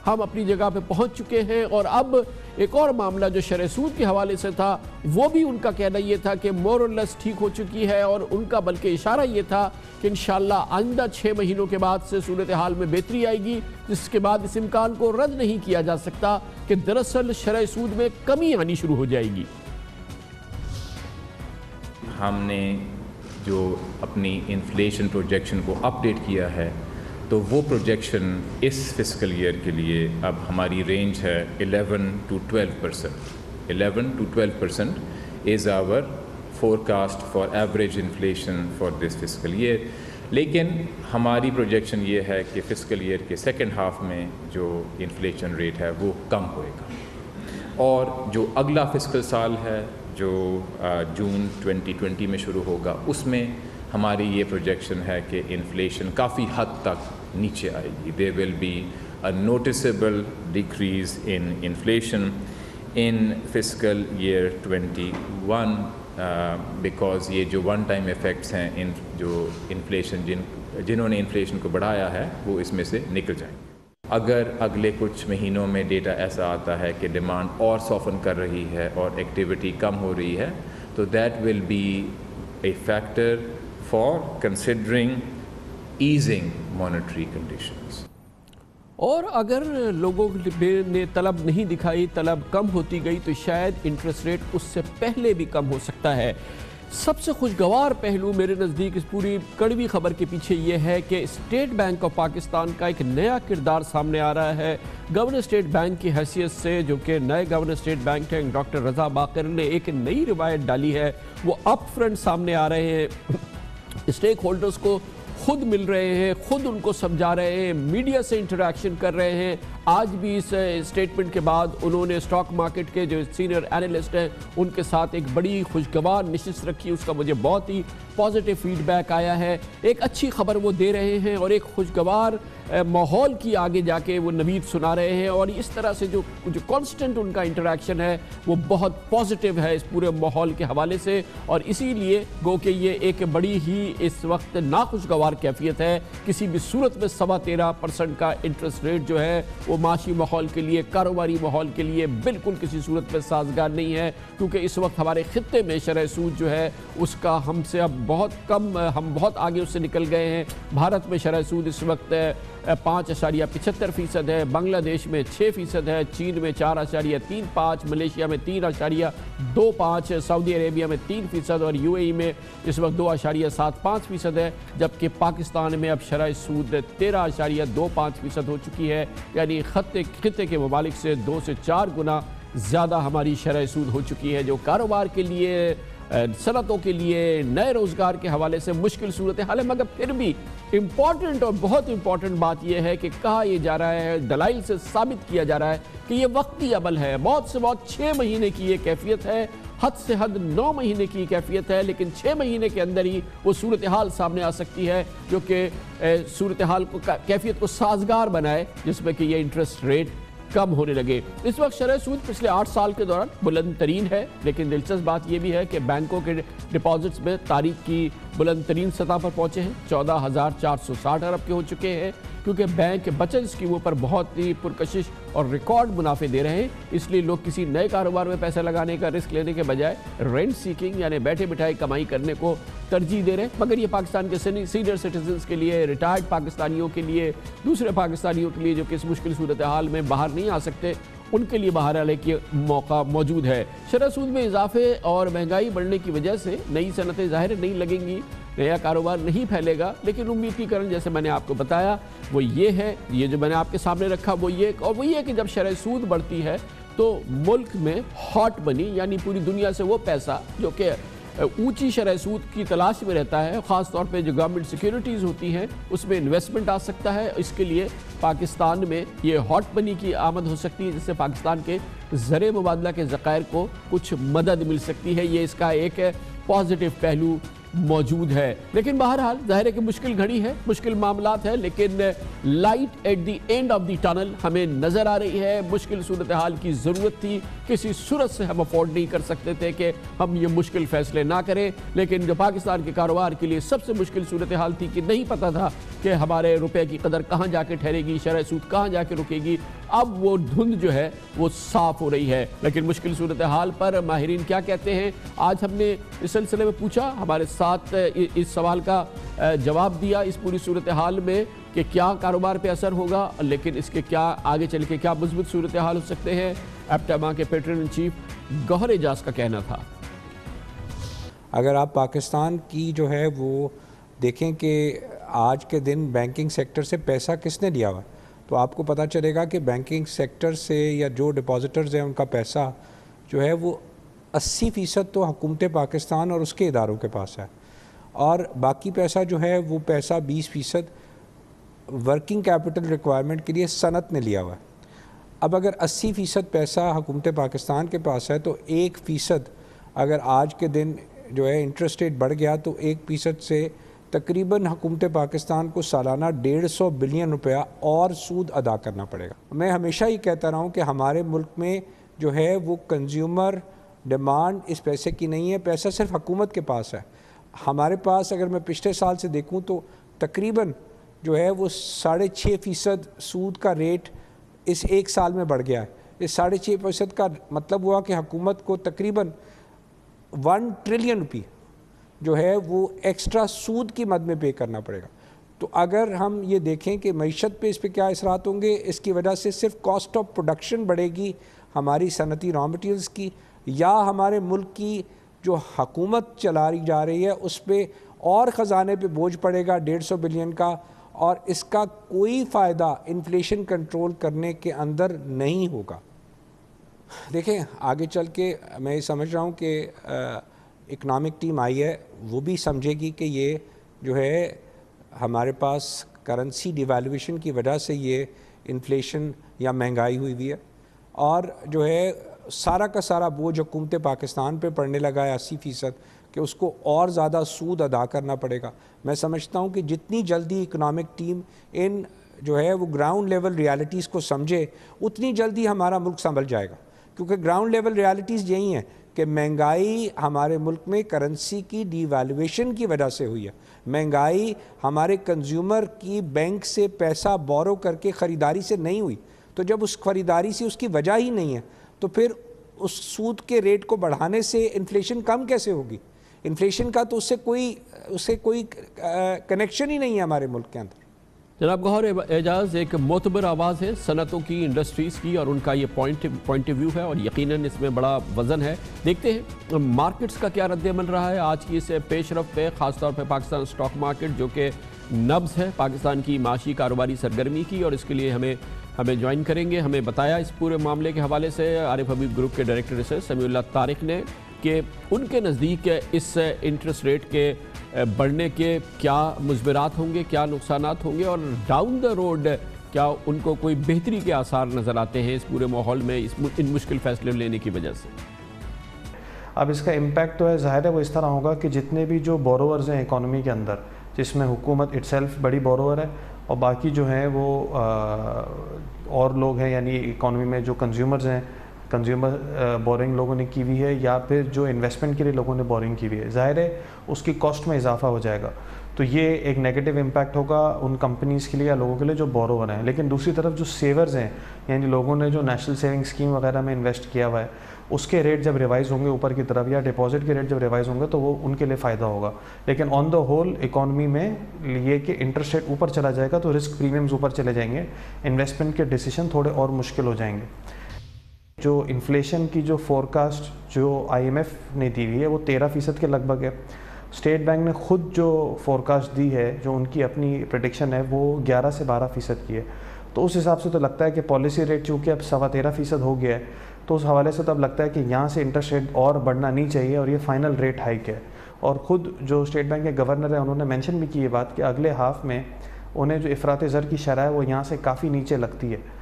हम अपनी जगह पे पहुंच चुके हैं। और अब एक और मामला जो शरह सूद के हवाले से था, वो भी उनका कहना ये था कि मोर और लेस ठीक हो चुकी है, और उनका बल्कि इशारा ये था कि इंशाअल्लाह आइंदा 6 महीनों के बाद से सूरत हाल में बेहतरी आएगी, जिसके बाद इस इम्कान को रद्द नहीं किया जा सकता कि दरअसल शरह सूद में कमी आनी शुरू हो जाएगी। हमने जो अपनी इन्फ्लेशन प्रोजेक्शन को अपडेट किया है, तो वो प्रोजेक्शन इस फिस्कल ईयर के लिए अब हमारी रेंज है 11 to 12%। 11 to 12% is our forecast for average inflation for this fiscal year. लेकिन हमारी प्रोजेक्शन ये है कि फिस्कल ईयर के सेकेंड हाफ में जो इन्फ्लेशन रेट है वो कम होएगा, और जो अगला फिस्कल साल है जो जून 2020 में शुरू होगा, उसमें हमारी ये प्रोजेक्शन है कि इन्फ्लेशन काफ़ी हद तक नीचे आएगी। There will be a noticeable decrease in inflation in fiscal year 21 because ये जो वन टाइम इफ़ेक्ट्स हैं, इन जो इन्फ्लेशन जिन्होंने इन्फ्लेशन को बढ़ाया है वो इसमें से निकल जाएंगे। अगर अगले कुछ महीनों में डेटा ऐसा आता है कि डिमांड और सॉफन कर रही है और एक्टिविटी कम हो रही है, तो that will be A factor for considering easing monetary conditions। और अगर लोगों ने तलब नहीं दिखाई, तलब कम होती गई, तो शायद इंटरेस्ट रेट उससे पहले भी कम हो सकता है। सबसे खुशगवार पहलू मेरे नज़दीक इस पूरी कड़वी खबर के पीछे ये है कि स्टेट बैंक ऑफ पाकिस्तान का एक नया किरदार सामने आ रहा है। गवर्नर स्टेट बैंक की हैसियत से जो कि नए गवर्नर स्टेट बैंक हैं डॉक्टर रज़ा बाकर ने एक नई रिवायत डाली है। वो अप फ्रंट सामने आ रहे हैं, स्टेक होल्डर्स को खुद मिल रहे हैं, खुद उनको समझा रहे हैं, मीडिया से इंटरेक्शन कर रहे हैं। आज भी इस स्टेटमेंट के बाद उन्होंने स्टॉक मार्केट के जो सीनियर एनालिस्ट हैं उनके साथ एक बड़ी खुशगवार नशिस्त रखी, उसका मुझे बहुत ही पॉजिटिव फीडबैक आया है। एक अच्छी खबर वो दे रहे हैं और एक खुशगवार माहौल की आगे जाके वो नवीद सुना रहे हैं, और इस तरह से जो कांस्टेंट उनका इंटरेक्शन है वो बहुत पॉजिटिव है इस पूरे माहौल के हवाले से। और इसीलिए गो कि ये एक बड़ी ही इस वक्त नाखुशगवार कैफियत है। किसी भी सूरत में 13.25% का इंटरेस्ट रेट जो है वो माशी माहौल के लिए, कारोबारी माहौल के लिए बिल्कुल किसी सूरत में साजगार नहीं है, क्योंकि इस वक्त हमारे खित्ते में शरह सूद जो है उसका हमसे अब बहुत कम, हम बहुत आगे उससे निकल गए हैं। भारत में शरह सूद इस वक्त 5.75% है, बांग्लादेश में 6% है, चीन में 4.35%, मलेशिया में 3.25%, सऊदी अरेबिया में 3% और यूएई में इस वक्त 2.75% है, जबकि पाकिस्तान में अब शरह सूद 13.25% हो चुकी है। यानी खत्ते के ममालिक से 2 से 4 गुना ज़्यादा हमारी शरह सूद हो चुकी है, जो कारोबार के लिए, सनतों के लिए, नए रोज़गार के हवाले से मुश्किल सूरत हाल है। मगर फिर भी इम्पॉर्टेंट और बहुत इम्पॉर्टेंट बात यह है कि कहा यह जा रहा है, दलाइल से साबित किया जा रहा है कि ये वक्ती अमल है। बहुत से बहुत 6 महीने की ये कैफियत है, हद से हद 9 महीने की कैफियत है, लेकिन 6 महीने के अंदर ही वो सूरत हाल सामने आ सकती है जो कि सूरत हाल को, कैफियत को साजगार बनाए, जिसमें कि ये इंटरेस्ट रेट कम होने लगे। इस वक्त शरह सूद पिछले 8 साल के दौरान बुलंद तरीन है, लेकिन दिलचस्प बात यह भी है कि बैंकों के डिपॉजिट्स में तारीख की बुलंद तरीन सतह पर पहुंचे हैं, 14,460 अरब के हो चुके हैं, क्योंकि बैंक बचत स्कीमों पर बहुत ही पुरकशिश और रिकॉर्ड मुनाफे दे रहे हैं। इसलिए लोग किसी नए कारोबार में पैसा लगाने का रिस्क लेने के बजाय रेंट सीकिंग यानी बैठे बिठाए कमाई करने को तरजीह दे रहे हैं। मगर ये पाकिस्तान के सीनियर सिटीजन्स के लिए, रिटायर्ड पाकिस्तानियों के लिए, दूसरे पाकिस्तानियों के लिए जो कि इस मुश्किल सूरत हाल में बाहर नहीं आ सकते, उनके लिए बाहर आने के मौका मौजूद है। शरह सूद में इजाफे और महंगाई बढ़ने की वजह से नई सनतें ज़ाहिर नहीं लगेंगी, नया कारोबार नहीं फैलेगा, लेकिन उम्मीद की कारण जैसे मैंने आपको बताया वो ये है, ये जो मैंने आपके सामने रखा वो ये, और वो ये कि जब शरह सूद बढ़ती है तो मुल्क में हॉट मनी यानी पूरी दुनिया से वो पैसा जो कि ऊंची शरह सूद की तलाश में रहता है, ख़ास तौर पे जो गवर्नमेंट सिक्योरिटीज़ होती हैं उसमें इन्वेस्टमेंट आ सकता है। इसके लिए पाकिस्तान में ये हॉट मनी की आमद हो सकती है, जिससे पाकिस्तान के ज़र मुबादला के ज़खायर को कुछ मदद मिल सकती है। ये इसका एक पॉजिटिव पहलू मौजूद है। लेकिन बहरहाल ज़ाहिर है कि मुश्किल घड़ी है, मुश्किल मामलात है, लेकिन light at the end of the tunnel हमें नज़र आ रही है। मुश्किल सूरत हाल की ज़रूरत थी, किसी सूरत से हम अफोर्ड नहीं कर सकते थे कि हम ये मुश्किल फ़ैसले ना करें, लेकिन जो पाकिस्तान के कारोबार के लिए सबसे मुश्किल सूरत हाल थी कि नहीं पता था कि हमारे रुपए की कदर कहाँ जाके ठहरेगी, शरह सूद कहाँ जाके रुकेगी। अब वो धुंध जो है वो साफ़ हो रही है। लेकिन मुश्किल सूरत हाल पर माहिरीन क्या कहते हैं, आज हमने इस सिलसिले में पूछा, हमारे साथ इस सवाल का जवाब दिया इस पूरी सूरत हाल में कि क्या कारोबार पे असर होगा, लेकिन इसके क्या आगे चल के क्या मुस्बित सूरत हाल हो सकते हैं। एप्टामा के patron in chief Gohar Ejaz का कहना था। अगर आप पाकिस्तान की जो है वो देखें कि आज के दिन बैंकिंग सेक्टर से पैसा किसने लिया हुआ, तो आपको पता चलेगा कि बैंकिंग सेक्टर से या जो डिपॉजिटर्स हैं उनका पैसा जो है वो 80% तो हुकूमत पाकिस्तान और उसके इदारों के पास है, और बाकी पैसा जो है वो पैसा 20% वर्किंग कैपिटल रिक्वायरमेंट के लिए सनत ने लिया हुआ है। अब अगर 80% पैसा हुकूमत पाकिस्तान के पास है तो 1% अगर आज के दिन जो है इंटरेस्ट रेट बढ़ गया तो 1% से तकरीबन हुकूमत पाकिस्तान को सालाना 150 बिलियन रुपया और सूद अदा करना पड़ेगा। मैं हमेशा ही कहता रहा हूँ कि हमारे मुल्क में जो है वो कंज्यूमर डिमांड इस पैसे की नहीं है, पैसा सिर्फ हुकूमत के पास है। हमारे पास अगर मैं पिछले साल से देखूँ तो तकरीबन जो है वो 6.5% सूद का रेट इस एक साल में बढ़ गया है। इस 6.5% का मतलब हुआ कि हुकूमत को तकरीबन 1 ट्रिलियन रुपये जो है वो एक्स्ट्रा सूद की मद में पे करना पड़ेगा। तो अगर हम ये देखें कि मईशत पे इस पर क्या असरात होंगे, इसकी वजह से सिर्फ कॉस्ट ऑफ प्रोडक्शन बढ़ेगी हमारी सनती रॉ मटीरियल्स की, या हमारे मुल्क की जो हुकूमत चला जा रही है उस पर और ख़जाने पे बोझ पड़ेगा 150 बिलियन का, और इसका कोई फ़ायदा इन्फ्लेशन कंट्रोल करने के अंदर नहीं होगा। देखें आगे चल के मैं समझ रहा हूँ कि इकनॉमिक टीम आई है, वो भी समझेगी कि ये जो है हमारे पास करेंसी डिवैल्यूएशन की वजह से ये इन्फ्लेशन या महंगाई हुई है, और जो है सारा का सारा बोझ हुकूमत पाकिस्तान पे पड़ने लगा है 80% कि उसको और ज़्यादा सूद अदा करना पड़ेगा। मैं समझता हूँ कि जितनी जल्दी इकनॉमिक टीम इन जो है वो ग्राउंड लेवल रियलिटीज़ को समझे उतनी जल्दी हमारा मुल्क संभल जाएगा, क्योंकि ग्राउंड लेवल रियलिटीज़ यही हैं कि महंगाई हमारे मुल्क में करेंसी की डिवैल्यूएशन की वजह से हुई है। महंगाई हमारे कंज्यूमर की बैंक से पैसा बोरो करके ख़रीदारी से नहीं हुई, तो जब उस ख़रीदारी से उसकी वजह ही नहीं है तो फिर उस सूद के रेट को बढ़ाने से इन्फ्लेशन कम कैसे होगी। इन्फ्लेशन का तो उससे कोई कनेक्शन ही नहीं है हमारे मुल्क के अंदर। जनाब गौहर एजाज एक मोतबर आवाज़ है सनतों की, इंडस्ट्रीज़ की, और उनका ये पॉइंट ऑफ व्यू है और यकीनन इसमें बड़ा वज़न है। देखते हैं मार्केट्स का क्या रद्द-ए-अमल रहा है आज की इस पेशरफ पे, ख़ासतौर पे पाकिस्तान स्टॉक मार्केट जो कि नब्ज़ है पाकिस्तान की माशी कारोबारी सरगर्मी की, और इसके लिए हमें ज्वाइन करेंगे। हमें बताया इस पूरे मामले के हवाले से आरिफ हबीब ग्रुप के डायरेक्टर रिसर्च समीउल्लाह तारिक ने कि उनके नज़दीक इस इंटरेस्ट रेट के बढ़ने के क्या मुज़बिरात होंगे, क्या नुकसानात होंगे, और डाउन द रोड क्या उनको कोई बेहतरी के आसार नज़र आते हैं इस पूरे माहौल में इन मुश्किल फ़ैसले लेने की वजह से। अब इसका इम्पैक्ट तो है, ज़ाहिर है वो इस तरह होगा कि जितने भी जो बोरोवर्स हैं इकॉनमी के अंदर, जिसमें हुकूमत इटसेल्फ बड़ी बोरोवर है और बाकी जो हैं वो और लोग हैं, यानी इकॉनमी में जो कंज्यूमर्स हैं, कंज्यूमर बोरिंग लोगों ने की हुई है या फिर जो इन्वेस्टमेंट के लिए लोगों ने बोरिंग की हुई है, ज़ाहिर है उसकी कॉस्ट में इजाफा हो जाएगा। तो ये एक नेगेटिव इम्पैक्ट होगा उन कंपनीज़ के लिए या लोगों के लिए जो बोरोवर हैं। लेकिन दूसरी तरफ जो सेवर्स हैं, यानी लोगों ने जो नेशनल सेविंग स्कीम वगैरह में इन्वेस्ट किया हुआ है, उसके रेट जब रिवाइज़ होंगे ऊपर की तरफ, या डिपॉजिट के रेट जब रिवाइज़ होंगे तो वो उनके लिए फ़ायदा होगा। लेकिन ऑन द होल इकॉनमी में ये कि इंटरेस्ट रेट ऊपर चला जाएगा तो रिस्क प्रीमियम्स ऊपर चले जाएंगे, इन्वेस्टमेंट के डिसीजन थोड़े और मुश्किल हो जाएंगे। जो इन्फ्लेशन की जो फोरकास्ट जो IMF ने दी हुई है वो 13% के लगभग है। स्टेट बैंक ने ख़ुद जो फोरकास्ट दी है, जो उनकी अपनी प्रेडिक्शन है, वो 11 से 12% की है। तो उस हिसाब से तो लगता है कि पॉलिसी रेट चूँकि अब 13.25% हो गया है, तो उस हवाले से तो अब लगता है कि यहाँ से इंटरेस्ट रेट और बढ़ना नहीं चाहिए और ये फाइनल रेट हाइक है। और ख़ुद जो स्टेट बैंक के गवर्नर है उन्होंने मेंशन भी की ये बात कि अगले हाफ में उन्हें जो इफ़रात ज़र की शरह है वो यहाँ से काफ़ी नीचे लगती है।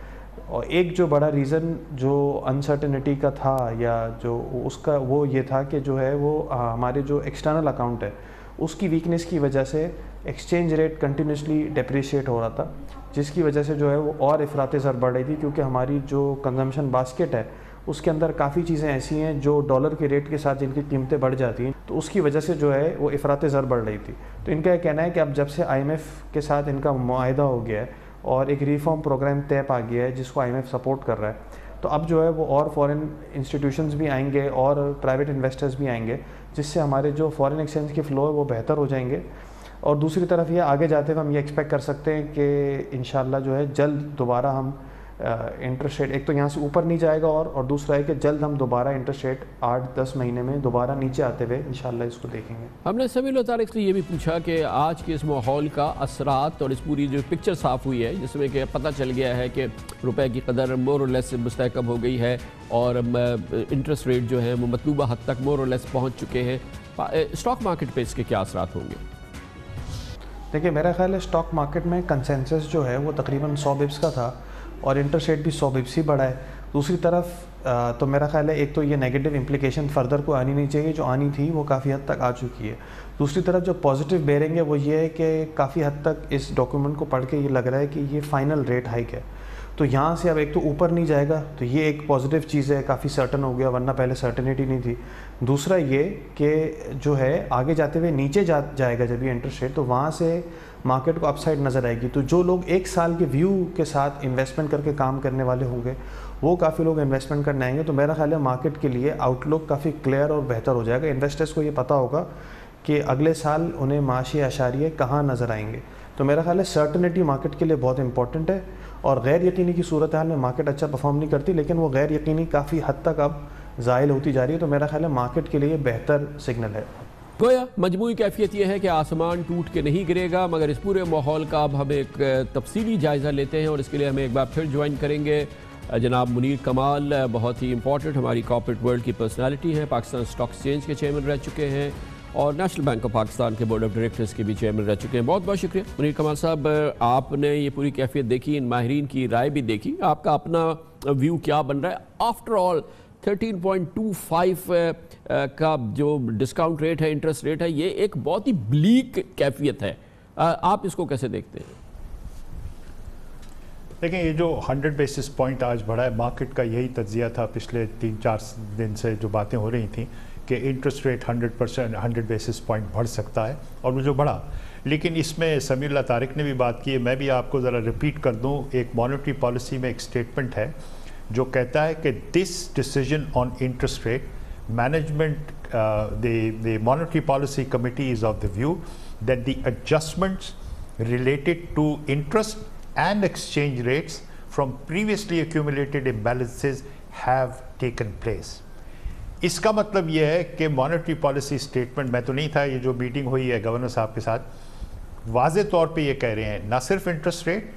और एक जो बड़ा रीज़न जो अनसर्टेनिटी का था या जो उसका वो ये था कि जो है वो हमारे जो एक्सटर्नल अकाउंट है उसकी वीकनेस की वजह से एक्सचेंज रेट कंटिन्यूसली डेप्रिशिएट हो रहा था, जिसकी वजह से जो है वो और इफ़रात ज़र बढ़ रही थी, क्योंकि हमारी जो कंजम्पशन बास्केट है उसके अंदर काफ़ी चीज़ें ऐसी हैं जो डॉलर के रेट के साथ जिनकी कीमतें बढ़ जाती हैं, तो उसकी वजह से जो है वो इफ़रात ज़र बढ़ रही थी। तो इनका ये कहना है कि अब जब से IMF के साथ इनका मुआहिदा हो गया है और एक रिफॉर्म प्रोग्राम तय पा गया है जिसको IMF सपोर्ट कर रहा है, तो अब जो है वो और फॉरेन इंस्टीट्यूशंस भी आएंगे और प्राइवेट इन्वेस्टर्स भी आएंगे, जिससे हमारे जो फॉरेन एक्सचेंज के फ़्लो है वो बेहतर हो जाएंगे। और दूसरी तरफ ये आगे जाते हुए हम ये एक्सपेक्ट कर सकते हैं कि इंशाल्लाह जो है जल्द दोबारा हम इंटरेस्ट रेट, एक तो यहाँ से ऊपर नहीं जाएगा और दूसरा है कि जल्द हम दोबारा इंटरेस्ट रेट 8-10 महीने में दोबारा नीचे आते हुए इंशाल्लाह इसको देखेंगे। हमने समीउल्लाह तारिक से ये भी पूछा कि आज के इस माहौल का असरात और इस पूरी जो पिक्चर साफ़ हुई है, जिसमें कि पता चल गया है कि रुपए की कदर मोर और लेस मुस्तहकम हो गई है और इंटरेस्ट रेट जो है वो मतलूबा हद तक मोर और लेस पहुँच चुके हैं, स्टॉक मार्केट पर इसके क्या असरात होंगे? देखिए, मेरा ख्याल है स्टॉक मार्केट में कंसेंसस जो है वो तकरीबन 100 बिप्स का था और इंटरेस्ट रेट भी 100 बिप्स ही बढ़ा है। दूसरी तरफ तो मेरा ख्याल है एक तो ये नेगेटिव इम्प्लिकेशन फर्दर को आनी नहीं चाहिए, जो आनी थी वो काफ़ी हद तक आ चुकी है। दूसरी तरफ जो पॉजिटिव बेरिंग है वो ये है कि काफ़ी हद तक इस डॉक्यूमेंट को पढ़ के ये लग रहा है कि ये फाइनल रेट हाइक है, तो यहाँ से अब एक तो ऊपर नहीं जाएगा, तो ये एक पॉजिटिव चीज़ है, काफ़ी सर्टन हो गया, वरना पहले सर्टनिटी नहीं थी। दूसरा ये कि जो है आगे जाते हुए नीचे जाएगा जब ये इंटरेस्ट रेट, तो वहाँ से मार्केट को अपसाइड नज़र आएगी। तो जो लोग 1 साल के व्यू के साथ इन्वेस्टमेंट करके काम करने वाले होंगे वो काफ़ी लोग इन्वेस्टमेंट करने आएंगे, तो मेरा ख्याल है मार्केट के लिए आउटलुक काफ़ी क्लियर और बेहतर हो जाएगा। इन्वेस्टर्स को ये पता होगा कि अगले साल उन्हें माशी अशारिये कहाँ नज़र आएंगे। तो मेरा ख्याल है सर्टनिटी मार्केट के लिए बहुत इंपॉर्टेंट है, और गैर यकीनी की सूरत हाल में मार्केट अच्छा परफॉर्म नहीं करती, लेकिन वो गैर यकीनी काफ़ी हद तक अब ज़ाइल होती जा रही है। तो मेरा ख्याल है मार्केट के लिए बेहतर सिग्नल है। गोया मजमूई कैफियत यह है कि आसमान टूट के नहीं गिरेगा, मगर इस पूरे माहौल का अब हम एक तफसीली जायज़ा लेते हैं और इसके लिए हमें एक बार फिर ज्वाइन करेंगे जनाब मुनीर कमाल, बहुत ही इंपॉर्टेंट हमारी कॉर्पोरेट वर्ल्ड की पर्सनालिटी है, पाकिस्तान स्टॉक एक्सचेंज के चेयरमैन रह चुके हैं और नेशनल बैंक ऑफ पाकिस्तान के बोर्ड ऑफ डायरेक्टर्स के भी चेयरमैन रह चुके हैं। बहुत बहुत शुक्रिया मुनीर कमाल साहब, आपने ये पूरी कैफियत देखी, इन माहिरीन की राय भी देखी, आपका अपना व्यू क्या बन रहा है? आफ्टर ऑल 13.25 का जो डिस्काउंट रेट है, इंटरेस्ट रेट है, ये एक बहुत ही ब्लीक कैफियत है, आप इसको कैसे देखते हैं? देखिए, ये जो 100 बेसिस पॉइंट आज बढ़ा है, मार्केट का यही तज्जिया था पिछले 3-4 दिन से जो बातें हो रही थी कि इंटरेस्ट रेट 100 बेसिस पॉइंट बढ़ सकता है, और वो जो बढ़ा। लेकिन इसमें समीउल्लाह तारिक ने भी बात की है, मैं भी आपको ज़रा रिपीट कर दूं, एक मॉनेटरी पॉलिसी में एक स्टेटमेंट है जो कहता है कि this decision on interest rate management the monetary policy committee is of the view that the adjustments related to interest and exchange rates from previously accumulated imbalances have taken place. इसका मतलब यह है कि मॉनेटरी पॉलिसी स्टेटमेंट, मैं तो नहीं था, ये जो मीटिंग हुई है गवर्नर साहब के साथ, वाज़े तौर पे ये कह रहे हैं ना सिर्फ इंटरेस्ट रेट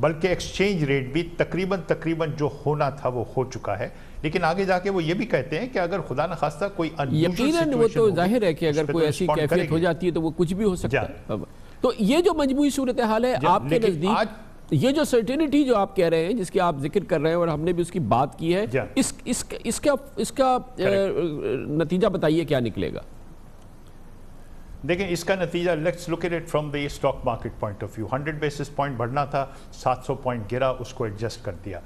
बल्कि एक्सचेंज रेट भी तकरीबन जो होना था वो हो चुका है, लेकिन आगे जाके वो ये भी कहते हैं कि अगर खुदा न खास्ता कोई यकीनन वो तो जाहिर है कि अगर कोई ऐसी कैफियत हो जाती है तो वो कुछ भी हो सकता है। तो ये जो मजमूई सूरत हाल है आपके नज़दीक, ये जो सर्टेनिटी जो आप कह रहे हैं, जिसकी आप जिक्र कर रहे हैं और हमने भी उसकी बात की है, इसका नतीजा बताइए क्या निकलेगा? देखें, इसका नतीजा let's look at it from the stock market point of view. 100 basis point बढ़ना था, 700 पॉइंट गिरा, उसको एडजस्ट कर दिया।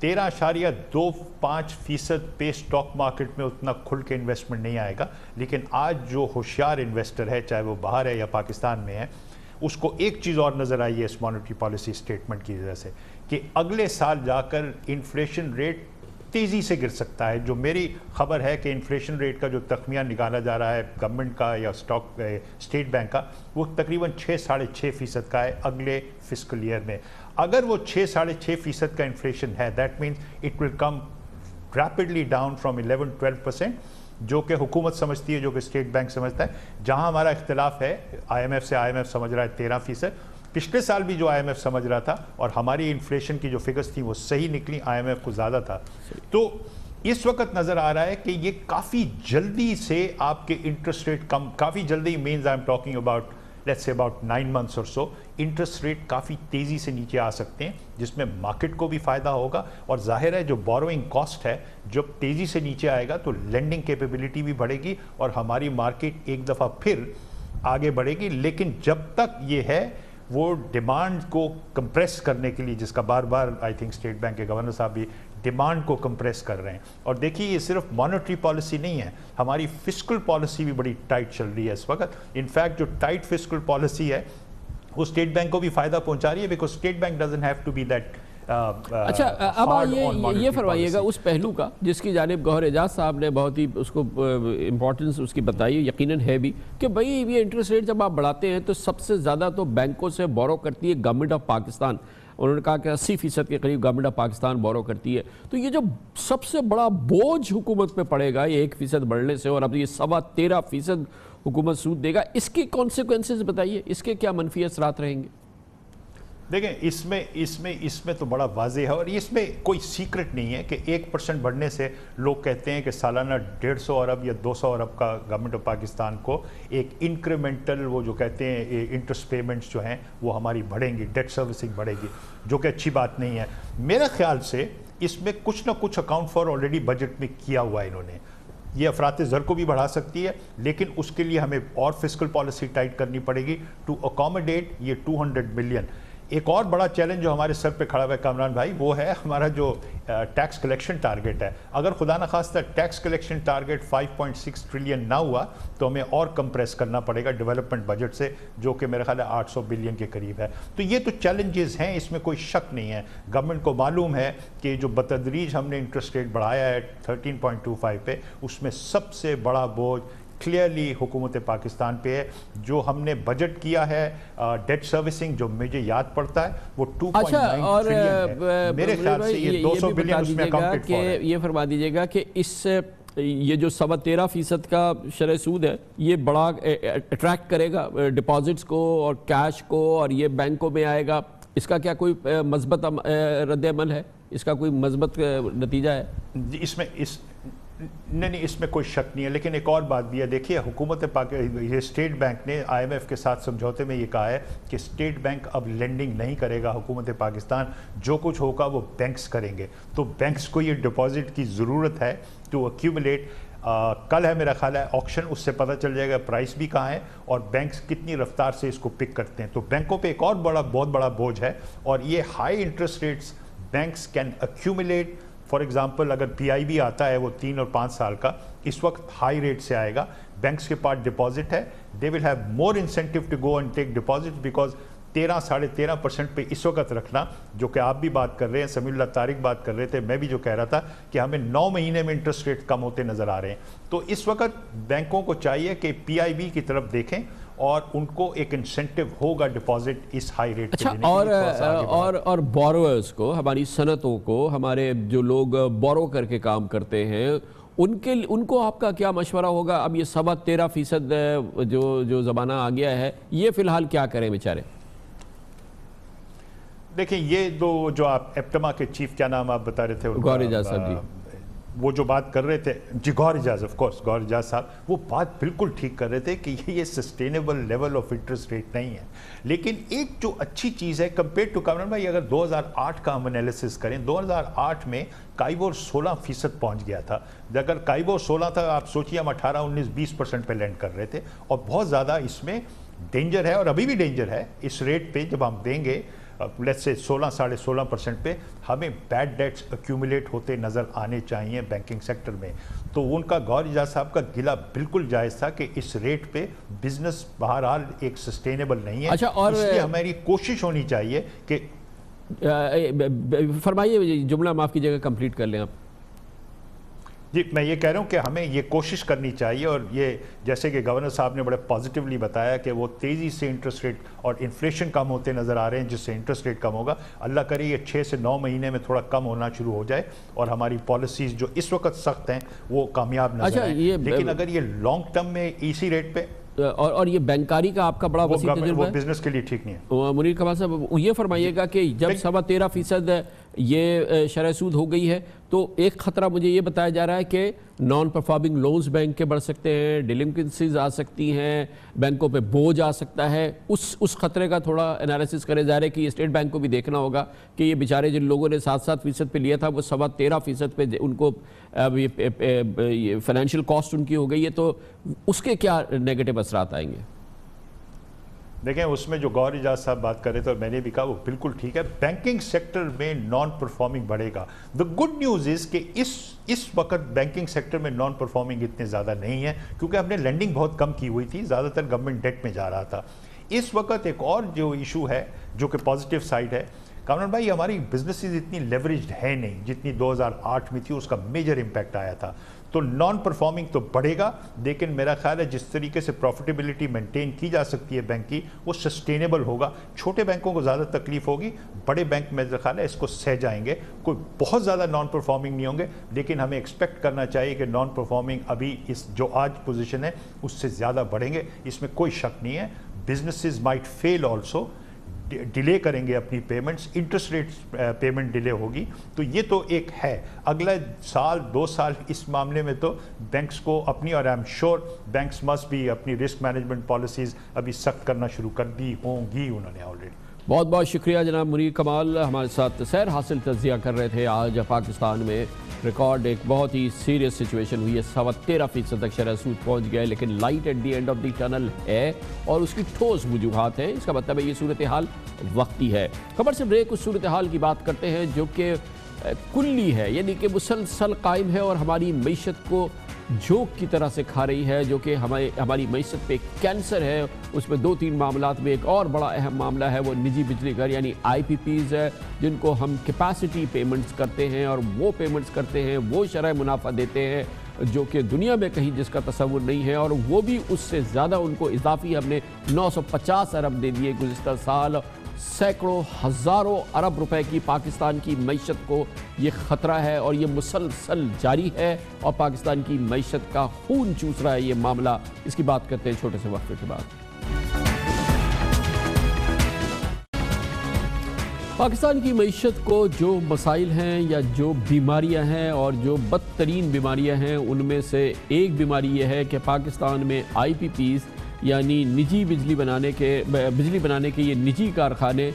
13.25% पे स्टॉक मार्केट में उतना खुल के इन्वेस्टमेंट नहीं आएगा, लेकिन आज जो होशियार इन्वेस्टर है, चाहे वो बाहर है या पाकिस्तान में है, उसको एक चीज़ और नज़र आई है इस मॉनेटरी पॉलिसी स्टेटमेंट की वजह से कि अगले साल जाकर इन्फ्लेशन रेट तेज़ी से गिर सकता है। जो मेरी खबर है कि इन्फ्लेशन रेट का जो तखमिया निकाला जा रहा है गवर्नमेंट का या स्टेट बैंक का, वो तकरीबन 6-6.5% का है अगले फिस्कल ईयर में। अगर वो 6-6.5% का इन्फ्लेशन है, that means it will come rapidly down from 11-12%, जो कि हुकूमत समझती है, जो कि स्टेट बैंक समझता है। जहां हमारा इख्तिलाफ है IMF से, IMF समझ रहा है 13%, पिछले साल भी जो IMF समझ रहा था और हमारी इन्फ्लेशन की जो फिगर्स थी वो सही निकली, IMF को ज़्यादा था। तो इस वक्त नज़र आ रहा है कि ये काफ़ी जल्दी से आपके इंटरेस्ट रेट कम, काफ़ी जल्दी means I am talking about let's say about 9 months और सो, इंटरेस्ट रेट काफ़ी तेज़ी से नीचे आ सकते हैं, जिसमें मार्केट को भी फ़ायदा होगा। और जाहिर है जो बोरोइंग कॉस्ट है जब तेज़ी से नीचे आएगा तो लेंडिंग कैपेबिलिटी भी बढ़ेगी और हमारी मार्केट एक दफ़ा फिर आगे बढ़ेगी। लेकिन जब तक ये है वो डिमांड को कंप्रेस करने के लिए, जिसका बार बार आई थिंक स्टेट बैंक के गवर्नर साहब भी डिमांड को कंप्रेस कर रहे हैं। और देखिए ये सिर्फ मॉनेटरी पॉलिसी नहीं है, हमारी फिस्कल पॉलिसी भी बड़ी टाइट चल रही है इस वक्त। इनफैक्ट जो टाइट फिस्कल पॉलिसी है वो स्टेट बैंक को भी फायदा पहुंचा रही है, because State Bank doesn't have to be that. अच्छा, अब ये फरमाइएगा उस पहलू का जिसकी जानिब गौहर एजाज साहब ने बहुत ही उसको इम्पोर्टेंस उसकी बताई, यकीनन है भी, कि भाई ये इंटरेस्ट रेट जब आप बढ़ाते हैं तो सबसे ज़्यादा तो बैंकों से बोरो करती है गवर्नमेंट ऑफ पाकिस्तान। उन्होंने कहा कि 80% के करीब गवर्नमेंट ऑफ पाकिस्तान बोरो करती है। तो ये जो सबसे बड़ा बोझ हुकूमत पे पड़ेगा ये 1% बढ़ने से, और अब ये 13.25% हुकूमत सूद देगा, इसके कॉन्सिक्वेंसेस बताइए, इसके क्या मनफी असरात रहेंगे? देखें, इसमें तो बड़ा वाज़े है और इसमें कोई सीक्रेट नहीं है कि 1% बढ़ने से लोग कहते हैं कि सालाना 150 अरब या 200 अरब का गवर्नमेंट ऑफ पाकिस्तान को एक इंक्रीमेंटल, वो जो कहते हैं इंटरेस्ट पेमेंट्स जो हैं वो हमारी बढ़ेंगी, डेट सर्विसिंग बढ़ेगी, जो कि अच्छी बात नहीं है। मेरे ख्याल से इसमें कुछ ना कुछ अकाउंट फॉर ऑलरेडी बजट में किया हुआ है इन्होंने। ये अफरात ज़र को भी बढ़ा सकती है, लेकिन उसके लिए हमें और फिस्कल पॉलिसी टाइट करनी पड़ेगी टू अकोमोडेट ये 200 बिलियन। एक और बड़ा चैलेंज जो हमारे सर पे खड़ा हुआ है कामरान भाई, वो है हमारा जो टैक्स कलेक्शन टारगेट है। अगर खुदा न खास्ता टैक्स कलेक्शन टारगेट 5.6 ट्रिलियन ना हुआ तो हमें और कंप्रेस करना पड़ेगा डेवलपमेंट बजट से, जो कि मेरे ख्याल है 800 बिलियन के करीब है। तो ये तो चैलेंजेस हैं, इसमें कोई शक नहीं है। गवर्नमेंट को मालूम है कि जो बतदरीज हमने इंटरेस्ट रेट बढ़ाया है 13.25 पे, उसमें सबसे बड़ा बोझ क्लियरली हुकूमत पाकिस्तान पे है। जो हमने बजट किया है डेट सर्विसिंग, जो मुझे याद पड़ता है वो 2.9 ट्रिलियन है। मेरे ख्याल से ये 200 बिलियन उसमें अकाउंटेड फॉर है। ये फरमा दीजिएगा कि इस ये जो 13.25% का शरह सूद है ये बड़ा अट्रैक्ट करेगा डिपॉजिट्स को और कैश को, और ये बैंकों में आएगा। इसका क्या कोई मज़बत रद्द-ए-अमल है, इसका कोई मज़बत नतीजा है? नहीं, इसमें कोई शक नहीं है। लेकिन एक और बात भी है, देखिए हुकूमत ये स्टेट बैंक ने IMF के साथ समझौते में ये कहा है कि स्टेट बैंक अब लेंडिंग नहीं करेगा हुकूमत पाकिस्तान, जो कुछ होगा वो बैंक्स करेंगे। तो बैंक्स को ये डिपॉजिट की ज़रूरत है टू एक्यूमुलेट। कल है मेरा ख्याल है ऑक्शन, उससे पता चल जाएगा प्राइस भी कहाँ है और बैंक्स कितनी रफ्तार से इसको पिक करते हैं। तो बैंकों पे एक और बहुत बड़ा बोझ है, और ये high interest rates banks can accumulate. For example अगर PIB आता है वो 3 और 5 साल का, इस वक्त हाई रेट से आएगा, बैंक्स के पास डिपॉजिट है, they will have more incentive to go and take deposit, because 13-13.5% पे इस वक्त रखना, जो कि आप भी बात कर रहे हैं, समीउल्लाह तारिक बात कर रहे थे, मैं भी जो कह रहा था कि हमें 9 महीने में इंटरेस्ट रेट कम होते नज़र आ रहे हैं। तो इस वक्त बैंकों को चाहिए कि PIB की तरफ देखें اور ان کو ایک انسینٹیو ہوگا ڈپازٹ اس ہائی ریٹ اچھا اور بوروورز کو, ہماری صنعتوں کو, ہمارے جو لوگ بورو کر کے کام کرتے ہیں ان کو آپ کا کیا مشورہ ہوگا؟ اب یہ 13.5% جو زمانہ آ گیا ہے, یہ فی الحال کیا کریں بیچارے؟ دیکھیں یہ دو جو آپ ایپٹما کے چیف, کیا نام آپ بتا رہے تھے, غور اجاز صاحب جی, وہ جو بات کر رہے تھے جی, غور اجاز, آف کورس غور اجاز صاحب, وہ بات بالکل ٹھیک کر رہے تھے کہ یہ sustainable level of interest rate نہیں ہے. لیکن ایک جو اچھی چیز ہے کمپیئر ٹو کامران بھائی, اگر 2008 کا ہم انالیسس کریں, 2008 میں کائیبور 16% پہنچ گیا تھا. اگر کائیبور 16 تھا, آپ سوچیے ہم 18-19-20% پہ لینڈ کر رہے تھے, اور بہت زیادہ اس میں ڈینجر ہے, اور ابھی بھی ڈینجر ہے اس ریٹ پہ. جب ہم دیں گے لیٹس سے 16-16.5% پہ, ہمیں بیڈ ڈیٹس ایکیومولیٹ ہوتے نظر آنے چاہیے بینکنگ سیکٹر میں. تو ان کا, غور اجاز صاحب کا گلہ بالکل جائز تھا کہ اس ریٹ پہ بزنس بہرحال ایک سسٹینیبل نہیں ہے. اچھا, اور اس لیے ہماری کوشش ہونی چاہیے کہ فرمائیے, جملہ معاف کیجیے گا, کمپلیٹ کر لیں آپ. جی, میں یہ کہہ رہا ہوں کہ ہمیں یہ کوشش کرنی چاہیے, اور یہ جیسے کہ گورنر صاحب نے بڑے پازیٹیولی بتایا کہ وہ تیزی سے انٹرسٹ ریٹ اور انفلیشن کم ہوتے نظر آ رہے ہیں, جس سے انٹرسٹ ریٹ کم ہوگا. اللہ کرے یہ 6 سے 9 مہینے میں تھوڑا کم ہونا شروع ہو جائے, اور ہماری پالیسیز جو اس وقت سخت ہیں وہ کامیاب نظر آئیں. لیکن اگر یہ لانگ ٹرم میں اسی ریٹ پہ, اور یہ بینکاری کا آپ کا بڑا وسیع تجربہ ہے, وہ بزنس کے لیے ٹھیک نہیں ہے. منیر کمال صاحب, یہ فرمائیے گا کہ جب 13.5% یہ شرح سود ہو گئی ہے, تو ایک خطرہ مجھے یہ بتایا جا رہا ہے کہ نان پرفارمنگ لونز بینک کے بڑھ سکتے ہیں, ڈیلنکوینسیز آ سکتی ہیں, بینکوں پہ بوجھ آ سکتا ہے. اس خطرے کا تھوڑا انالیسس کرے جا رہے کہ اسٹیٹ بینک کو بھی دیکھنا ہوگا کہ یہ بیچارے جن لوگوں نے 7% پہ لیا تھا, وہ 13.5% پہ ان کو فائنینشیل کاسٹ ان کی ہو گئی ہے, تو اس کے کیا نیگیٹو اثرات آئیں گے؟ دیکھیں, اس میں جو غور اجاز صاحب بات کر رہے تھے اور میں نے بھی کہا وہ بالکل ٹھیک ہے. بینکنگ سیکٹر میں نان پرفارمنگ بڑھے گا. دا گڈ نیوز از کہ اس وقت بینکنگ سیکٹر میں نان پرفارمنگ اتنے زیادہ نہیں ہے, کیونکہ ہم نے لینڈنگ بہت کم کی ہوئی تھی, زیادہ تر گورنمنٹ ڈیٹ میں جا رہا تھا. اس وقت ایک اور جو ایشو ہے جو کہ پازیٹیو سائڈ ہے, کامران بھائی, ہماری بزنسز اتنی لیوریجڈ ہے نہیں جتنی 2008 میں تھی, اس کا میجر امپیکٹ آیا تھا. تو نان پرفارمنگ تو بڑھے گا, لیکن میرا خیال ہے جس طریقے سے پروفیٹیبلٹی مینٹین کی جا سکتی ہے بینک کی, وہ سسٹینیبل ہوگا. چھوٹے بینکوں کو زیادہ تکلیف ہوگی, بڑے بینک میرا خیال ہے اس کو سہ جائیں گے. کوئی بہت زیادہ نان پرفارمنگ نہیں ہوں گے, لیکن ہمیں ایکسپیکٹ کرنا چاہیے کہ نان پرفارمنگ ابھی اس جو آج پوزیشن ہے اس سے زیادہ بڑھیں گے, اس میں کوئی شک نہیں ہے. بزنسز مائٹ فیل آلسو, ڈیلے کریں گے اپنی payments, interest rate payment delay ہوگی. تو یہ تو ایک ہے. اگلے سال 2 سال اس معاملے میں تو بینکس کو اپنی, اور I am sure banks must بھی اپنی رسک مینجمنٹ پالیسیز ابھی سخت کرنا شروع کر دی ہوں گی انہوں نے آلریڈی. بہت بہت شکریہ جناب منیر کمال, ہمارے ساتھ سیر حاصل تجزیہ کر رہے تھے. آج پاکستان میں ریکارڈ ایک بہت ہی سیریس سچویشن ہوئی ہے, 13.5% تک شرح سود پہنچ گیا ہے, لیکن light at the end of the tunnel ہے اور اس کی ٹھوس وجوہات ہیں. اس کا مطلب ہے یہ صورتحال وقتی ہے. خبر سے بریک اس صورتحال کی بات کرتے ہیں جو کہ کلی ہے, یعنی کہ مسلسل قائم ہے اور ہماری معیشت کو جھوک کی طرح سے کھا رہی ہے, جو کہ ہماری معیشت پہ کینسر ہے. اس میں 2-3 معاملات میں ایک اور بڑا اہم معاملہ ہے, وہ نجی بجلی گھر یعنی IPPs ہے, جن کو ہم کیپیسٹی پیمنٹس کرتے ہیں, اور وہ پیمنٹس کرتے ہیں, وہ شرح منافع دیتے ہیں جو کہ دنیا میں کہیں جس کا تصور نہیں ہے, اور وہ بھی اس سے زیادہ ان کو اضافی ہم نے 950 ارب دے دیے گزشتہ سال. سینکڑوں ہزاروں ارب روپے کی پاکستان کی معیشت کو یہ خطرہ ہے, اور یہ مسلسل جاری ہے, اور پاکستان کی معیشت کا خون چوس رہا ہے یہ معاملہ. اس کی بات کرتے ہیں چھوٹے سے وقفے کے بعد. پاکستان کی معیشت کو جو مسائل ہیں یا جو بیماریاں ہیں, اور جو بدترین بیماریاں ہیں, ان میں سے ایک بیماری یہ ہے کہ پاکستان میں IPPs یعنی نجی بجلی بنانے کے یہ نجی کارخانے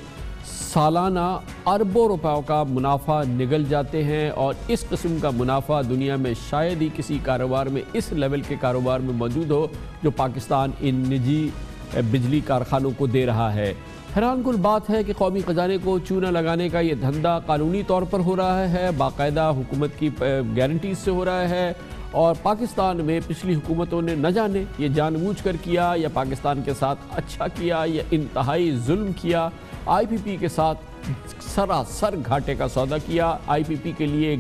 سالانہ اربوں روپے کا منافع نگل جاتے ہیں, اور اس قسم کا منافع دنیا میں شاید ہی کسی کاروبار میں اس لیول کے کاروبار میں موجود ہو جو پاکستان ان نجی بجلی کارخانوں کو دے رہا ہے. حیران کن بات ہے کہ قومی خزانے کو چونا لگانے کا یہ دھندا قانونی طور پر ہو رہا ہے, باقاعدہ حکومت کی گارنٹیز سے ہو رہا ہے, اور پاکستان میں پچھلی حکومتوں نے نہ جانے یہ جان بوجھ کر کیا یا پاکستان کے ساتھ اچھا کیا یا انتہائی ظلم کیا. IPP کے ساتھ सरासर घाटे का सौदा किया, आईपीपी के लिए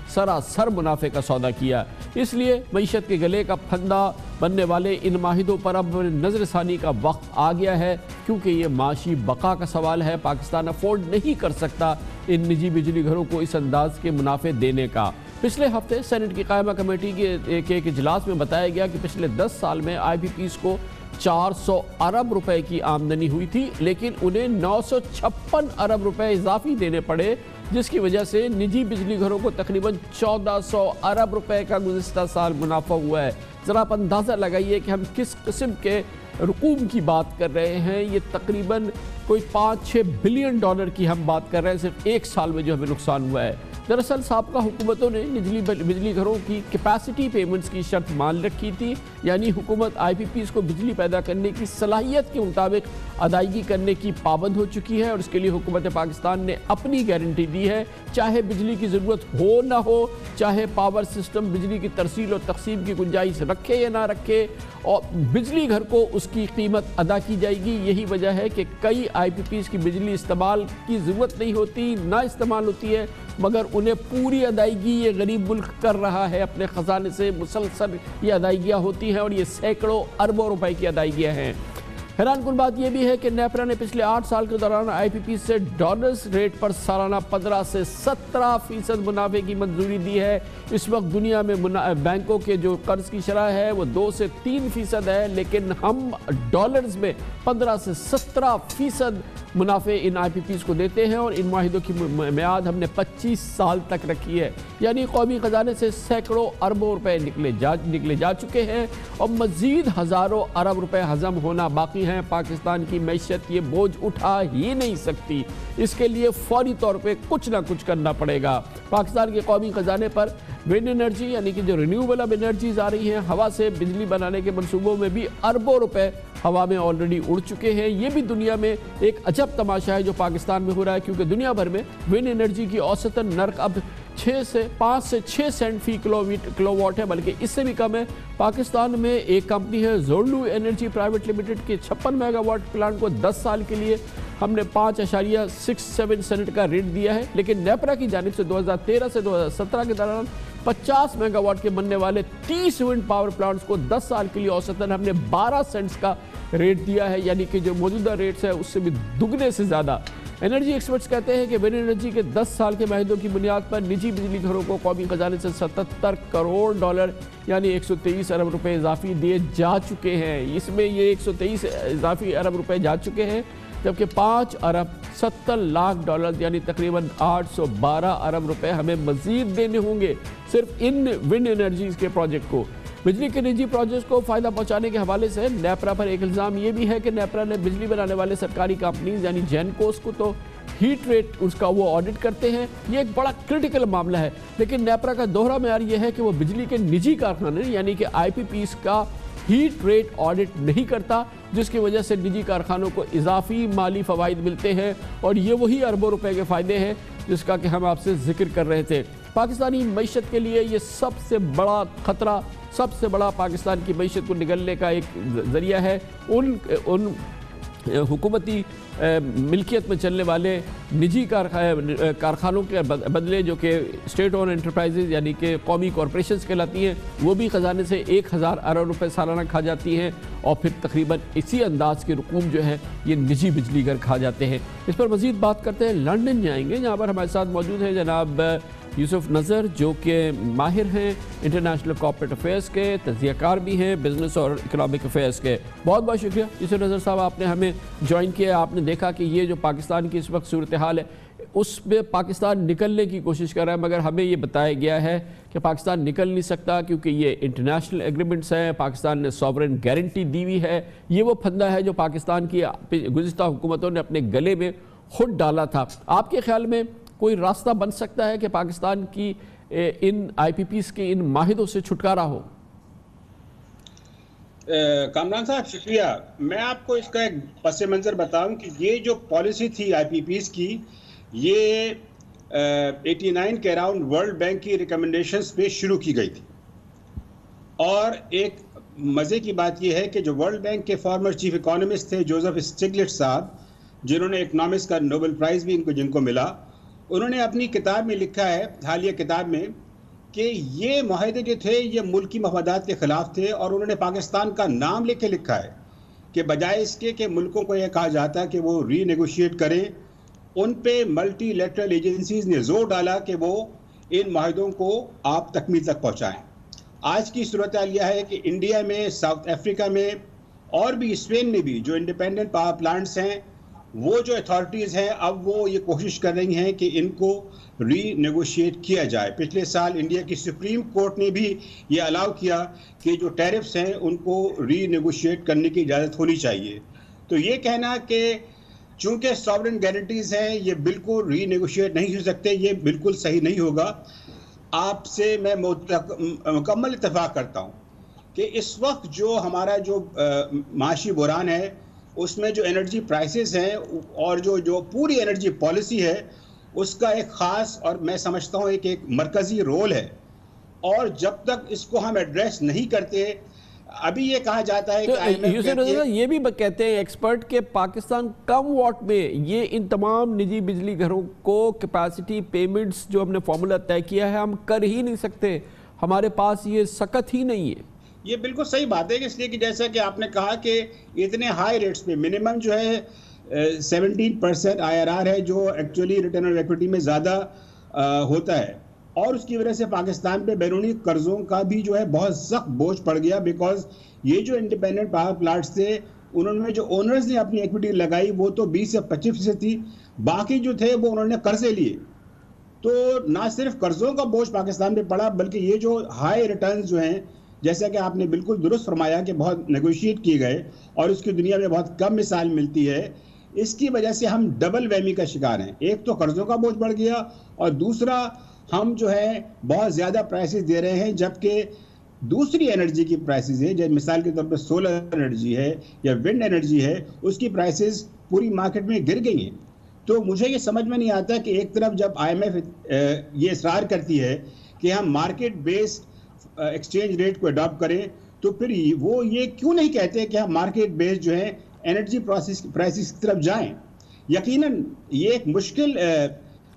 सरासर मुनाफे का सौदा किया। इसलिए मईशत के गले का फंदा बनने वाले इन माहिदों पर अब नज़रसानी का वक्त आ गया है, क्योंकि ये माशी बका का सवाल है। पाकिस्तान अफोर्ड नहीं कर सकता इन निजी बिजली घरों को इस अंदाज के मुनाफे देने का। पिछले हफ्ते सेनेट की कायमा कमेटी के एक इजलास में बताया गया कि पिछले 10 साल में आईपीपीज़ को 400 अरब रुपए की आमदनी हुई थी, लेकिन उन्हें 956 अरब रुपए इजाफी देने पड़े, जिसकी वजह से निजी बिजली घरों को तकरीबन 1400 अरब रुपए का गुज़िश्ता साल मुनाफा हुआ है। ज़रा आप अंदाज़ा लगाइए कि हम किस किस्म के रकूम की बात कर रहे हैं। ये तकरीबन कोई 5-6 बिलियन डॉलर की हम बात कर रहे हैं सिर्फ एक साल में जो हमें नुकसान हुआ है। दरअसल साबका हुकूमतों ने बिजली घरों की कैपेसिटी पेमेंट्स की शर्त मान रखी थी, यानी हुकूमत आईपीपीज़ को बिजली पैदा करने की सलाहियत के मुताबिक अदायगी करने की पाबंद हो चुकी है, और इसके लिए हुकूमत पाकिस्तान ने अपनी गारंटी दी है, चाहे बिजली की ज़रूरत हो ना हो, चाहे पावर सिस्टम बिजली की तरसील और तकसीम की गुंजाइश रखे या ना रखे, और बिजली घर को उसकी कीमत अदा की जाएगी। यही वजह है कि कई आईपीपीज़ की बिजली इस्तेमाल की ज़रूरत नहीं होती, ना इस्तेमाल होती है, मगर उन्हें पूरी अदायगी ये गरीब मुल्क कर रहा है अपने ख़जाने से। मुसलसल ये अदायगियाँ होती हैं और ये सैकड़ों अरबों रुपए की अदायगियाँ हैं। हैरान कुन बात यह भी है कि नेपरा ने पिछले 8 साल के दौरान आईपीपी से डॉलर्स रेट पर सालाना 15 से 17% मुनाफे की मंजूरी दी है। इस वक्त दुनिया में बैंकों के जो कर्ज की शरह है वो 2 से 3% है, लेकिन हम डॉलर्स में 15 से 17% मुनाफे इन आईपीपीज़ को देते हैं, और इन माहिदों की मियाद हमने 25 साल तक रखी है। यानी कौमी खजाने से सैकड़ों अरबों रुपए निकले जा चुके हैं, और मज़ीद हज़ारों अरब रुपए हज़म होना बाकी हैं। पाकिस्तान की मैशत ये बोझ उठा ही नहीं सकती, इसके लिए फौरी तौर पे कुछ ना कुछ करना पड़ेगा। पाकिस्तान के कौमी खजाने पर विंड एनर्जी यानी कि जो रिन्यूएबल अब एनर्जीज आ रही हैं, हवा से बिजली बनाने के मंसूबों में भी अरबों रुपए हवा में ऑलरेडी उड़ चुके हैं। ये भी दुनिया में एक अजब तमाशा है जो पाकिस्तान में हो रहा है, क्योंकि दुनिया भर में विंड एनर्जी की औसतन नर्क अब 5 से 6 सेंट फी किलोवाट है, बल्कि इससे भी कम है। पाकिस्तान में एक कंपनी है जोर्लू एनर्जी प्राइवेट लिमिटेड के 56 मेगावाट प्लांट को 10 साल के लिए हमने 5.67 सेंट का रेट दिया है, लेकिन नेपरा की जानिब से 2013 से 2017 के दौरान 50 मेगावाट के बनने वाले 30 विंड पावर प्लांट्स को 10 साल के लिए औसतन हमने 12 सेंट्स का रेट दिया है, यानी कि जो मौजूदा रेट्स है उससे भी दुगने से ज़्यादा। एनर्जी एक्सपर्ट्स कहते हैं कि विंड एनर्जी के 10 साल के माहिदों की बुनियाद पर निजी बिजली घरों को कौमी खजाने से 77 करोड़ डॉलर यानी 123 अरब रुपए इजाफी दिए जा चुके हैं। इसमें ये 123 इजाफी अरब रुपए जा चुके हैं, जबकि 5 अरब 70 लाख डॉलर यानी तकरीबन 812 अरब रुपए हमें मजीद देने होंगे सिर्फ इन विंड एनर्जीज के प्रोजेक्ट को। बिजली के निजी प्रोजेक्ट को फ़ायदा पहुंचाने के हवाले से नेपरा पर एक इल्ज़ाम ये भी है कि नेपरा ने बिजली बनाने वाले सरकारी कंपनीज यानी जेनकोस को तो हीट रेट उसका वो ऑडिट करते हैं। ये एक बड़ा क्रिटिकल मामला है, लेकिन नेपरा का दोहरा मेयार ये है कि वो बिजली के निजी कारखाने यानी कि आईपीपीज़ का हीट रेट ऑडिट नहीं करता, जिसकी वजह से निजी कारखानों को इजाफी माली फ़वाइद मिलते हैं, और ये वही अरबों रुपए के फ़ायदे हैं जिसका कि हम आपसे जिक्र कर रहे थे। पाकिस्तानी मईशत के लिए ये सबसे बड़ा ख़तरा, सबसे बड़ा पाकिस्तान की मईशत को निगलने का एक ज़रिया है उन हुकूमती मिल्कियत में चलने वाले निजी कारखानों के बदले जो कि स्टेट ओन एंटरप्राइजेज यानी कि कौमी कॉरपोरेशंस कहलाती हैं, वो भी ख़जाने से 1000 अरब रुपए सालाना खा जाती हैं, और फिर तकरीबन इसी अंदाज के रकूम जो है ये निजी बिजली घर खा जाते हैं। इस पर मज़ीद बात करते हैं, लंदन जाएंगे जहाँ पर हमारे साथ मौजूद हैं जनाब यूसुफ नज़र जो कि माहिर हैं इंटरनेशनल कॉर्पोरेट अफेयर्स के, तज्ज़ियाकार भी हैं बिज़नेस और इकनॉमिक अफेयर्स के। बहुत बहुत शुक्रिया यूसुफ नज़र साहब, आपने हमें ज्वाइन किया। आपने देखा कि ये जो पाकिस्तान की इस वक्त सूरत हाल है उसमें पाकिस्तान निकलने की कोशिश कर रहा है, मगर हमें ये बताया गया है कि पाकिस्तान निकल नहीं सकता क्योंकि ये इंटरनेशनल एग्रीमेंट्स हैं, पाकिस्तान ने सॉवरेन गारंटी दी हुई है। ये वो फंदा है जो पाकिस्तान की गुज़िश्ता हुकूमतों ने अपने गले में खुद डाला था। आपके ख्याल में कोई रास्ता बन सकता है कि पाकिस्तान की इन आईपीपीज़ के इन माहिदों से छुटकारा हो? कामरान साहब शुक्रिया। मैं आपको इसका एक पस मंज़र बताऊं कि ये जो पॉलिसी थी आईपीपीज़ की, ये 89 के अराउंड वर्ल्ड बैंक की रिकमेंडेशंस पे शुरू की गई थी। और एक मज़े की बात यह है कि जो वर्ल्ड बैंक के फॉर्मर चीफ इकोनॉमिस्ट थे जोसेफ स्टिग्लिट्ज़ साहब, जिन्होंने इकोनॉमिक्स का नोबेल प्राइज़ भी जिनको मिला, उन्होंने अपनी किताब में लिखा है, हालिया किताब में, कि ये माहदे जो थे ये मुल्की मफादात के ख़िलाफ़ थे, और उन्होंने पाकिस्तान का नाम लेके लिखा है कि बजाय इसके कि मुल्कों को यह कहा जाता कि वो रीनेगोशिएट करें, उन पे मल्टीलैटरल एजेंसीज़ ने ज़ोर डाला कि वो इन माहदों को आप तकमील तक पहुँचाएँ। आज की सूरत हाल यह है कि इंडिया में, साउथ अफ्रीका में और भी स्पेन में भी जो इंडिपेंडेंट पावर प्लांट्स हैं, वो जो अथॉरिटीज़ हैं अब वो ये कोशिश कर रही हैं कि इनको रीनेगोशिएट किया जाए। पिछले साल इंडिया की सुप्रीम कोर्ट ने भी ये अलाउ किया कि जो टैरिफ्स हैं उनको रीनेगोशिएट करने की इजाज़त होनी चाहिए। तो ये कहना कि चूँकि सॉवरेन गारंटीज़ हैं ये बिल्कुल रीनेगोशिएट नहीं हो सकते, ये बिल्कुल सही नहीं होगा। आपसे मैं मुकम्मल इत्तेफाक करता हूँ कि इस वक्त जो हमारा जो माशी बुरान है उसमें जो एनर्जी प्राइसेस हैं और जो पूरी एनर्जी पॉलिसी है उसका एक ख़ास और मैं समझता हूँ एक मरकज़ी रोल है, और जब तक इसको हम एड्रेस नहीं करते, अभी ये कहा जाता है कि ये भी कहते हैं एक्सपर्ट के पाकिस्तान कम वॉट में ये इन तमाम निजी बिजली घरों को कैपेसिटी पेमेंट्स जो हमने फॉर्मूला तय किया है हम कर ही नहीं सकते, हमारे पास ये सकत ही नहीं है। ये बिल्कुल सही बात है, इसलिए कि जैसा कि आपने कहा कि इतने हाई रेट्स पे मिनिमम जो है 17% IRR है, जो एक्चुअली रिटर्न ऑन इक्विटी में ज़्यादा होता है, और उसकी वजह से पाकिस्तान पे बैरूनी कर्ज़ों का भी जो है बहुत सख्त बोझ पड़ गया। बिकॉज ये जो इंडिपेंडेंट पावर प्लांट्स थे उन्होंने जो ओनर्स ने अपनी इक्विटी लगाई वो तो 20 से 25% थी, बाकी जो थे वो उन्होंने कर्जे लिए। तो ना सिर्फ कर्ज़ों का बोझ पाकिस्तान पे पड़ा, बल्कि ये जो हाई रिटर्न जो हैं, जैसा कि आपने बिल्कुल दुरुस्त फरमाया कि बहुत नेगोशिएट किए गए और उसकी दुनिया में बहुत कम मिसाल मिलती है, इसकी वजह से हम डबल वहमी का शिकार हैं। एक तो कर्ज़ों का बोझ बढ़ गया और दूसरा हम जो है बहुत ज़्यादा प्राइसेस दे रहे हैं, जबकि दूसरी एनर्जी की प्राइसेस है, जैसे मिसाल के तौर पर सोलर एनर्जी है या विंड एनर्जी है, उसकी प्राइसेस पूरी मार्केट में गिर गई हैं। तो मुझे ये समझ में नहीं आता कि एक तरफ जब IMF ये इसरार करती है कि हम मार्केट बेस्ड एक्सचेंज रेट को अडॉप्ट करें, तो फिर वो ये क्यों नहीं कहते कि हम मार्केट बेस्ड जो है एनर्जी प्राइसेस की तरफ जाएं। यकीनन ये एक मुश्किल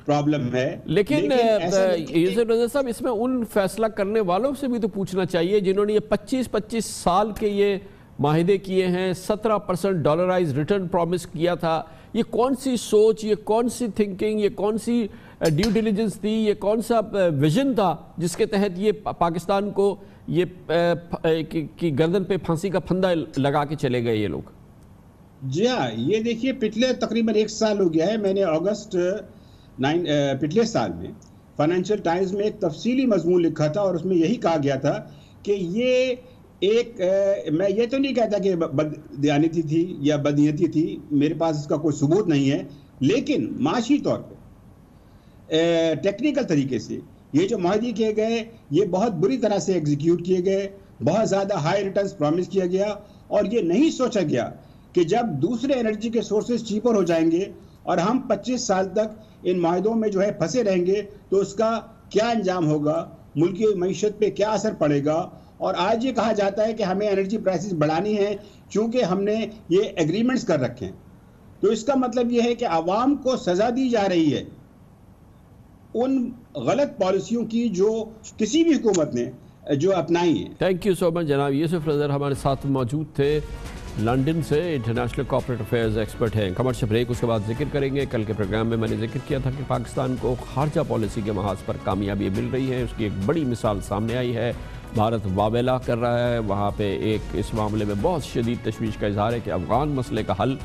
प्रॉब्लम है, लेकिन यूसुफ रज़ा साहब इसमें उन फैसला करने वालों से भी तो पूछना चाहिए जिन्होंने ये 25-25 साल के ये माहिदे किए हैं, 17% डॉलराइज रिटर्न प्रॉमिस किया था। ये कौन सी सोच, ये कौन सी थिंकिंग, ये कौन सी ड्यू डिलिजेंस थी, ये कौन सा विजन था जिसके तहत ये पाकिस्तान को ये की गर्दन पे फांसी का फंदा लगा के चले गए ये लोग? जी हाँ, ये देखिए पिछले तकरीबन 1 साल हो गया है, मैंने अगस्त 9 पिछले साल में फाइनेंशियल टाइम्स में एक तफसीली मजमून लिखा था और उसमें यही कहा गया था कि ये एक मैं ये तो नहीं कहता कि बददियानती थी या बदनीयती थी, मेरे पास इसका कोई सबूत नहीं है, लेकिन माशी तौर पे टेक्निकल तरीके से ये जो माहदे किए गए ये बहुत बुरी तरह से एग्जीक्यूट किए गए, बहुत ज़्यादा हाई रिटर्न्स प्रॉमिस किया गया और ये नहीं सोचा गया कि जब दूसरे एनर्जी के सोर्सेज चीपर हो जाएंगे और हम 25 साल तक इन माहदों में जो है फंसे रहेंगे तो उसका क्या अंजाम होगा, मुल्क की मईशत पे क्या असर पड़ेगा। और आज ये कहा जाता है कि हमें एनर्जी प्राइसेस बढ़ानी है क्योंकि हमने ये एग्रीमेंट्स कर रखे हैं, तो इसका मतलब ये है कि आवाम को सज़ा दी जा रही है उन गलत पॉलिसियों की जो किसी भी हुकूमत ने जो अपनाई है। थैंक यू सो मच जनाब यूसुफ रज़ा हमारे साथ मौजूद थे लंदन से, इंटरनेशनल कॉर्पोरेट अफेयर्स एक्सपर्ट हैं। कमर्शियल ब्रेक, उसके बाद जिक्र करेंगे। कल के प्रोग्राम में मैंने जिक्र किया था कि पाकिस्तान को खारजा पॉलिसी के महाज पर कामयाबी मिल रही है, उसकी एक बड़ी मिसाल सामने आई है। भारत वावेला कर रहा है, वहाँ पे एक इस मामले में बहुत शदीद तशवीश का इजहार है कि अफ़गान मसले का हल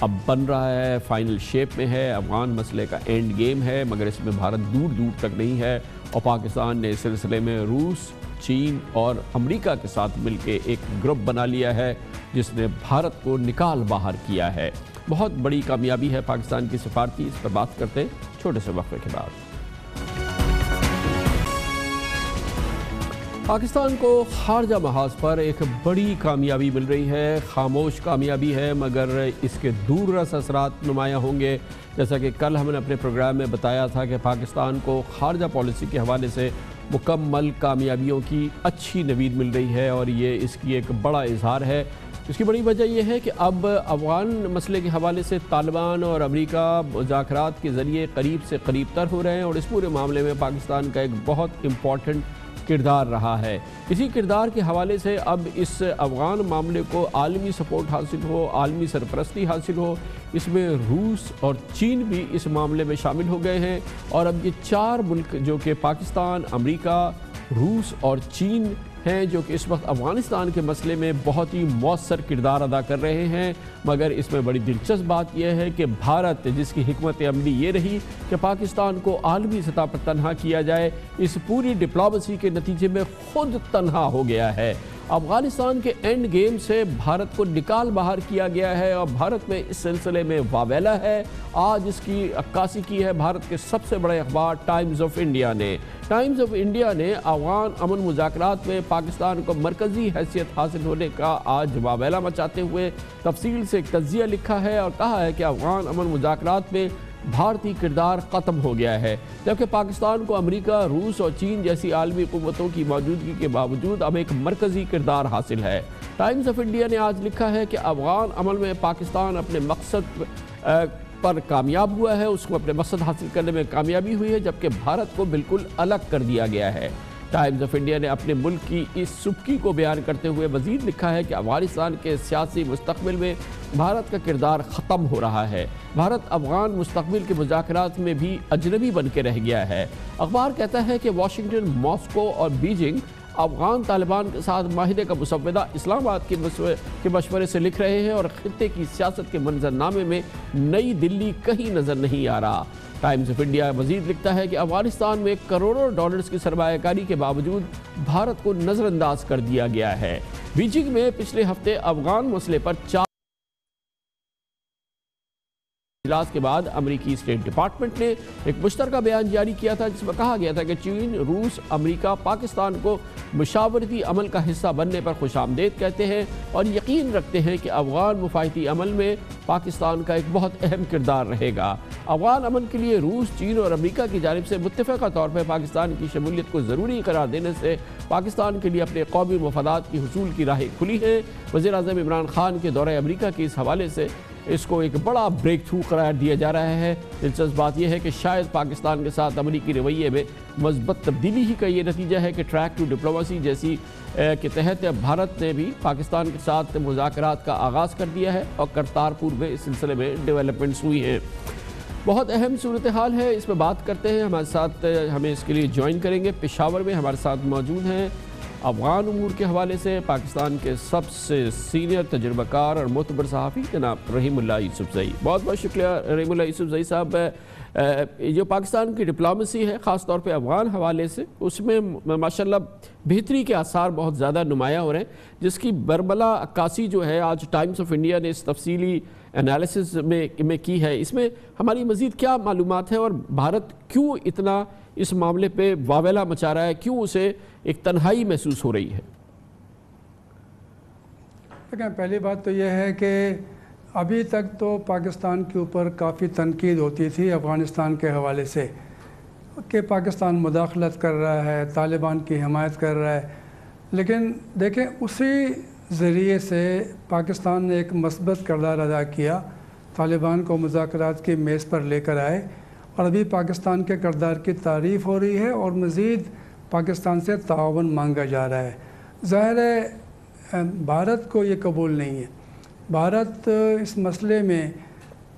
अब बन रहा है, फाइनल शेप में है, अफ़गान मसले का एंड गेम है, मगर इसमें भारत दूर दूर तक नहीं है। और पाकिस्तान ने इस सिलसिले में रूस, चीन और अमेरिका के साथ मिलकर एक ग्रुप बना लिया है जिसने भारत को निकाल बाहर किया है। बहुत बड़ी कामयाबी है पाकिस्तान की सफारती। इस पर बात करते हैं छोटे से वक्फे के बाद। पाकिस्तान को खारजा महाज पर एक बड़ी कामयाबी मिल रही है, खामोश कामयाबी है मगर इसके दूररस असरात नुमायाँ होंगे। जैसा कि कल हमने अपने प्रोग्राम में बताया था कि पाकिस्तान को खारजा पॉलिसी के हवाले से मुकम्मल कामयाबियों की अच्छी नवीद मिल रही है और ये इसकी एक बड़ा इजहार है اس کی بڑی وجہ یہ ہے کہ اب افغان مسئلے کے حوالے سے طالبان اور امریکہ مذاکرات کے ذریعے قریب سے قریب تر ہو رہے ہیں، اور اس پورے معاملے میں پاکستان کا ایک بہت امپورٹنٹ کردار رہا ہے۔ اسی کردار کے حوالے سے اب اس افغان معاملے کو عالمی سپورٹ حاصل ہو، عالمی سرپرستی حاصل ہو، اس میں روس اور چین بھی اس معاملے میں شامل ہو گئے ہیں، اور اب یہ 4 ملک جو کہ پاکستان، امریکہ، روس اور چین ہیں جو کہ اس وقت افغانستان کے مسئلے میں بہت ہی مؤثر کردار ادا کر رہے ہیں۔ مگر اس میں بڑی دلچسپ بات یہ ہے کہ بھارت، جس کی حکمت عملی یہ رہی کہ پاکستان کو عالمی سطح پر تنہا کیا جائے، اس پوری ڈپلومیسی کے نتیجے میں خود تنہا ہو گیا ہے۔ افغانستان کے اینڈ گیم سے بھارت کو نکال باہر کیا گیا ہے، اور بھارت میں اس سلسلے میں واویلا ہے۔ آج اس کی عکاسی کی ہے بھارت کے سب سے بڑے اخبار ٹائمز آف انڈیا نے۔ ٹائمز آف انڈیا نے افغان امن مذاکرات میں پاکستان کو مرکزی حیثیت حاصل ہونے کا آج واویلا مچاتے ہوئے تفصیل سے ایک تجزیہ لکھا ہے، اور کہا ہے کہ افغان امن مذاکرات میں بھارتی کردار ختم ہو گیا ہے، جبکہ پاکستان کو امریکہ، روس اور چین جیسی عالمی قوتوں کی موجودگی کے باوجود اب ایک مرکزی کردار حاصل ہے۔ ٹائمز آف انڈیا نے آج لکھا ہے کہ افغان عمل میں پاکستان اپنے مقصد پر کامیاب ہوا ہے، اس کو اپنے مقصد حاصل کرنے میں کامیابی ہوئی ہے، جبکہ بھارت کو بالکل الگ کر دیا گیا ہے۔ ٹائمز آف انڈیا نے اپنے ملک کی اس سبکی کو بیان کرتے ہوئے مزید لکھا ہے کہ افغانستان کے سیاسی مستقبل میں بھارت کا کردار ختم ہو رہا ہے۔ بھارت افغان مستقبل کے مذاکرات میں بھی اجنبی بن کے رہ گیا ہے۔ اخبار کہتا ہے کہ واشنگٹن، ماسکو اور بیجنگ افغان طالبان کے ساتھ معاہدے کا مسودہ اسلام آباد کے مشورے سے لکھ رہے ہیں، اور خطے کی سیاست کے منظرنامے میں نئی دلی کہیں نظر نہیں آ رہا۔ ٹائمز آف انڈیا مزید لکھتا ہے کہ افغانستان میں کروڑوں ڈالرز کی سرمایہ کاری کے باوجود بھارت کو نظر انداز کر دیا گیا ہے۔ بیجنگ میں پچھلے ہفتے افغان مسئلے پر 4 اجلاس کے بعد امریکی اسٹیٹ ڈپارٹمنٹ نے ایک مشترکہ بیان جاری کیا تھا، جس میں کہا گیا تھا کہ چین، روس، امریکہ پاکستان کو مشاورتی عمل کا حصہ بننے پر خوش آمدید کہتے ہیں، اور یقین رکھتے ہیں کہ افغان مفاہمتی عمل میں پاکستان کا ایک بہت اہم کردار رہے گا۔ افغان امن کے لیے روس، چین اور امریکہ کی جانب سے متفقہ طور پر پاکستان کی شمولیت کو ضروری قرار دینے سے پاکستان کے لیے اپنے قومی مفادات کی حصول کی راہیں کھلی ہیں۔ وزیر اعظم عمران خان کے دورہ امریکہ کے اس حوالے سے اس کو ایک بڑا بریک تھرو قرار دیا جا رہا ہے۔ دلچسپ بات یہ ہے کہ شاید پاکستان کے ساتھ امریکی رویے میں مثبت تبدیلی ہی کا یہ نتیجہ ہے کہ ٹریک ٹو ڈپلومیسی جیسی کے تحت بھارت نے بھی پاکستان کے ساتھ مذاکرات کا آغاز کر دیا ہے، اور کرتارپور میں اس سلسلے میں ڈیولپمنٹس ہوئی ہیں۔ بہت اہم صورتحال ہے، اس میں بات کرتے ہیں۔ ہمارے ساتھ ہمیں اس کے لیے جوائن کریں گے، پشاور میں ہمارے ساتھ موجود ہیں افغان امور کے حوالے سے پاکستان کے سب سے سینئر تجربہ کار اور معتبر صحافی جناب رحیم اللہ یوسفزئی۔ بہت بہت شکریہ رحیم اللہ یوسفزئی صاحب۔ جو پاکستان کی ڈپلومیسی ہے خاص طور پہ افغان حوالے سے، اس میں ماشاءاللہ بہتری کے آثار بہت زیادہ نمایاں ہو رہے ہیں، جس کی برملا عکاسی جو ہے آج ٹائمز آف انڈیا نے اس تفصیلی انالیسس میں کی ہے۔ اس میں ہماری مزید کیا معلومات ہیں، اور بھارت کیوں اتنا اس معاملے پہ واویلا مچا رہا ہے، کیوں اسے ایک تنہائی محسوس ہو رہی ہے؟ دیکھیں، پہلی بات تو یہ ہے کہ ابھی تک تو پاکستان کے اوپر کافی تنقید ہوتی تھی افغانستان کے حوالے سے کہ پاکستان مداخلت کر رہا ہے، طالبان کی حمایت کر رہا ہے، لیکن دیکھیں اسی ذریعے سے پاکستان نے ایک مثبت کردار ادا کیا، طالبان کو مذاکرات کی میز پر لے کر آئے، اور ابھی پاکستان کے کردار کی تعریف ہو رہی ہے اور مزید پاکستان سے تعاون مانگا جا رہا ہے۔ ظاہر ہے بھارت کو یہ قبول نہیں ہے۔ بھارت اس مسئلے میں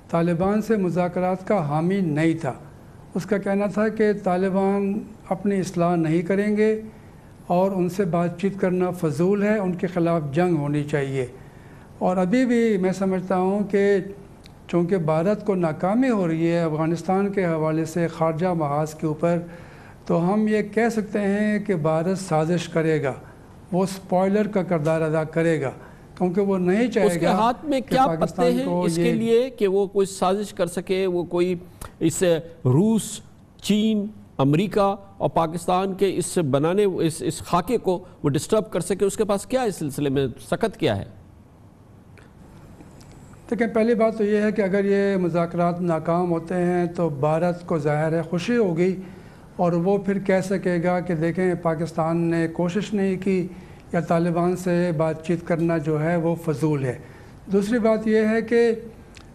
طالبان سے مذاکرات کا حامی نہیں تھا۔ اس کا کہنا تھا کہ طالبان اپنی اصلاح نہیں کریں گے اور ان سے بات چیت کرنا فضول ہے، ان کے خلاف جنگ ہونی چاہیے۔ اور ابھی بھی میں سمجھتا ہوں کہ چونکہ بھارت کو ناکامی ہو رہی ہے افغانستان کے حوالے سے خارجہ محاذ کے اوپر، تو ہم یہ کہہ سکتے ہیں کہ بھارت سازش کرے گا، وہ سپوائلر کا کردار ادا کرے گا، کیونکہ وہ نہیں چاہے گا اس کے ہاتھ میں کیا پتے ہیں اس کے لیے کہ وہ کوئی سازش کر سکے، وہ کوئی اس روس، چین، امریکہ اور پاکستان کے اس بنانے اس خاکے کو وہ ڈسٹرب کر سکے، اس کے پاس کیا اس سلسلے میں سکت کیا ہے؟ دیکھیں، پہلی بات تو یہ ہے کہ اگر یہ مذاکرات ناکام ہوتے ہیں تو بھارت کو ظاہر ہے خوشی ہوگی، اور وہ پھر کہہ سکے گا کہ دیکھیں پاکستان نے کوشش نہیں کی، یا طالبان سے بات چیت کرنا جو ہے وہ فضول ہے۔ دوسری بات یہ ہے کہ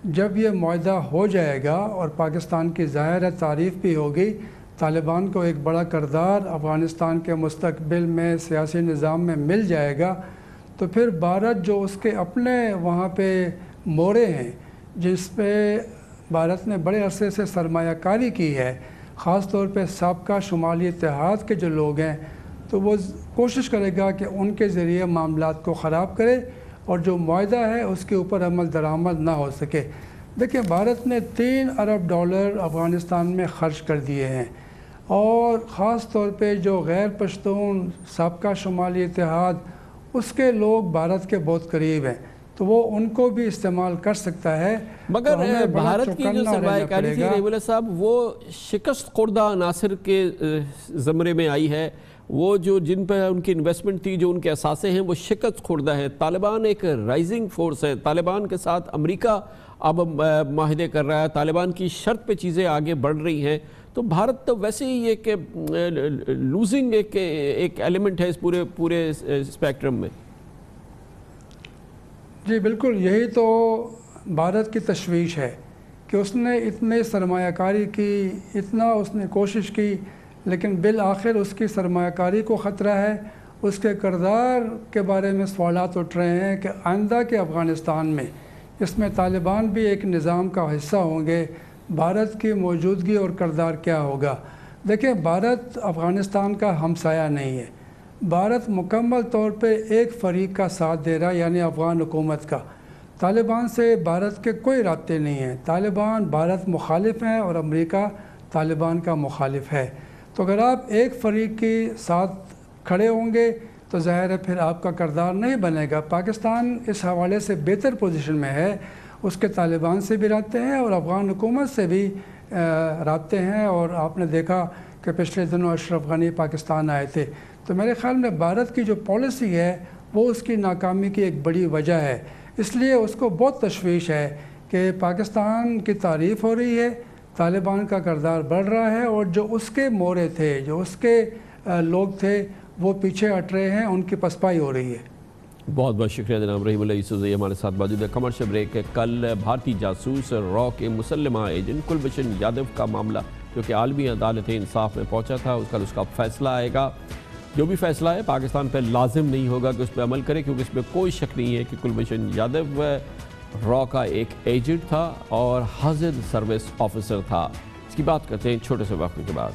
جب یہ معاہدہ ہو جائے گا اور پاکستان کی ظاہر تعریف بھی ہوگی، طالبان کو ایک بڑا کردار افغانستان کے مستقبل میں سیاسی نظام میں مل جائے گا، تو پھر بھارت جو اس کے اپنے وہاں پہ مورے ہیں جس پہ بھارت نے بڑے عرصے سے سرمایہ کاری کی ہے، خاص طور پہ سابقہ شمالی اتحاد کے جو لوگ ہیں، تو وہ کوشش کرے گا کہ ان کے ذریعے معاملات کو خراب کرے اور جو معاہدہ ہے اس کے اوپر عمل درآمد نہ ہو سکے۔ دیکھیں، بھارت نے $3 ارب افغانستان میں خرچ کر دیے ہیں، اور خاص طور پہ جو غیر پشتون سابقہ شمالی اتحاد اس کے لوگ بھارت کے بہت قریب ہیں، تو وہ ان کو بھی استعمال کر سکتا ہے۔ مگر بھارت کی جو سرمایہ کاری تھی رحیم اللہ صاحب، وہ شکست خوردہ عناصر کے زمرے میں آئی ہے، وہ جو جن پہ ان کی انویسٹمنٹ تھی، جو ان کے اثاثے ہیں، وہ شکست خوردہ ہے۔ طالبان ایک رائزنگ فورس ہے، طالبان کے ساتھ امریکہ اب معاہدے کر رہا ہے، طالبان کی شرط پہ چیزیں آگے بڑھ رہی ہیں، تو بھارت تو ویسے ہی ایک لوزنگ ایک ایلیمنٹ ہے اس پورے اسپیکٹرم میں۔ جی بالکل، یہی تو بھارت کی تشویش ہے کہ اس نے اتنے سرمایہ کاری کی، اتنا اس نے کوشش کی، لیکن بالآخر اس کی سرمایہ کاری کو خطرہ ہے۔ اس کے کردار کے بارے میں سوالات اٹھ رہے ہیں کہ آئندہ کے افغانستان میں اس میں طالبان بھی ایک نظام کا حصہ ہوں گے، بھارت کی موجودگی اور کردار کیا ہوگا۔ دیکھیں، بھارت افغانستان کا ہمسایہ نہیں ہے، بھارت مکمل طور پہ ایک فریق کا ساتھ دے رہا ہے، یعنی افغان حکومت کا۔ طالبان سے بھارت کے کوئی رابطے نہیں ہیں، طالبان بھارت مخالف ہیں اور امریکہ طالبان کا مخالف ہے۔ تو اگر آپ ایک فریق کے ساتھ کھڑے ہوں گے تو ظاہر ہے پھر آپ کا کردار نہیں بنے گا۔ پاکستان اس حوالے سے بہتر پوزیشن میں ہے، اس کے طالبان سے بھی رابطے ہیں اور افغان حکومت سے بھی رابطے ہیں، اور آپ نے دیکھا کہ پچھلے دنوں اشرف غنی پاکستان آئے تھے۔ تو میرے خیال میں بھارت کی جو پالیسی ہے وہ اس کی ناکامی کی ایک بڑی وجہ ہے، اس لیے اس کو بہت تشویش ہے کہ پاکستان کی تعریف ہو رہی ہے، طالبان کا کردار بڑھ رہا ہے، اور جو اس کے مورے تھے، جو اس کے لوگ تھے، وہ پیچھے ہٹ رہے ہیں، ان کی پسپائی ہو رہی ہے۔ بہت بہت شکریہ جناب رحیم اللہ یوسفزئی ہمارے ساتھ موجود ہے۔ کمرشل بریک ہے۔ کل بھارتی جاسوس را کے مسلمہ ایجنٹ کلبھشن یادو کا معاملہ جو کہ عالمی عدالت انصاف میں پہنچا تھا، اس کا فیصلہ آئے گا۔ جو بھی فیصلہ ہے پاکستان پہ لازم نہیں ہوگا کہ اس پہ عمل کرے، کیونکہ اس میں کوئی شک نہیں ہے کہ کلبھشن یادو را کا ایک ایجنٹ تھا اور حاضر سروس آفیسر تھا۔ اس کی بات کرتے ہیں چھوٹے سے وقفے کے بعد۔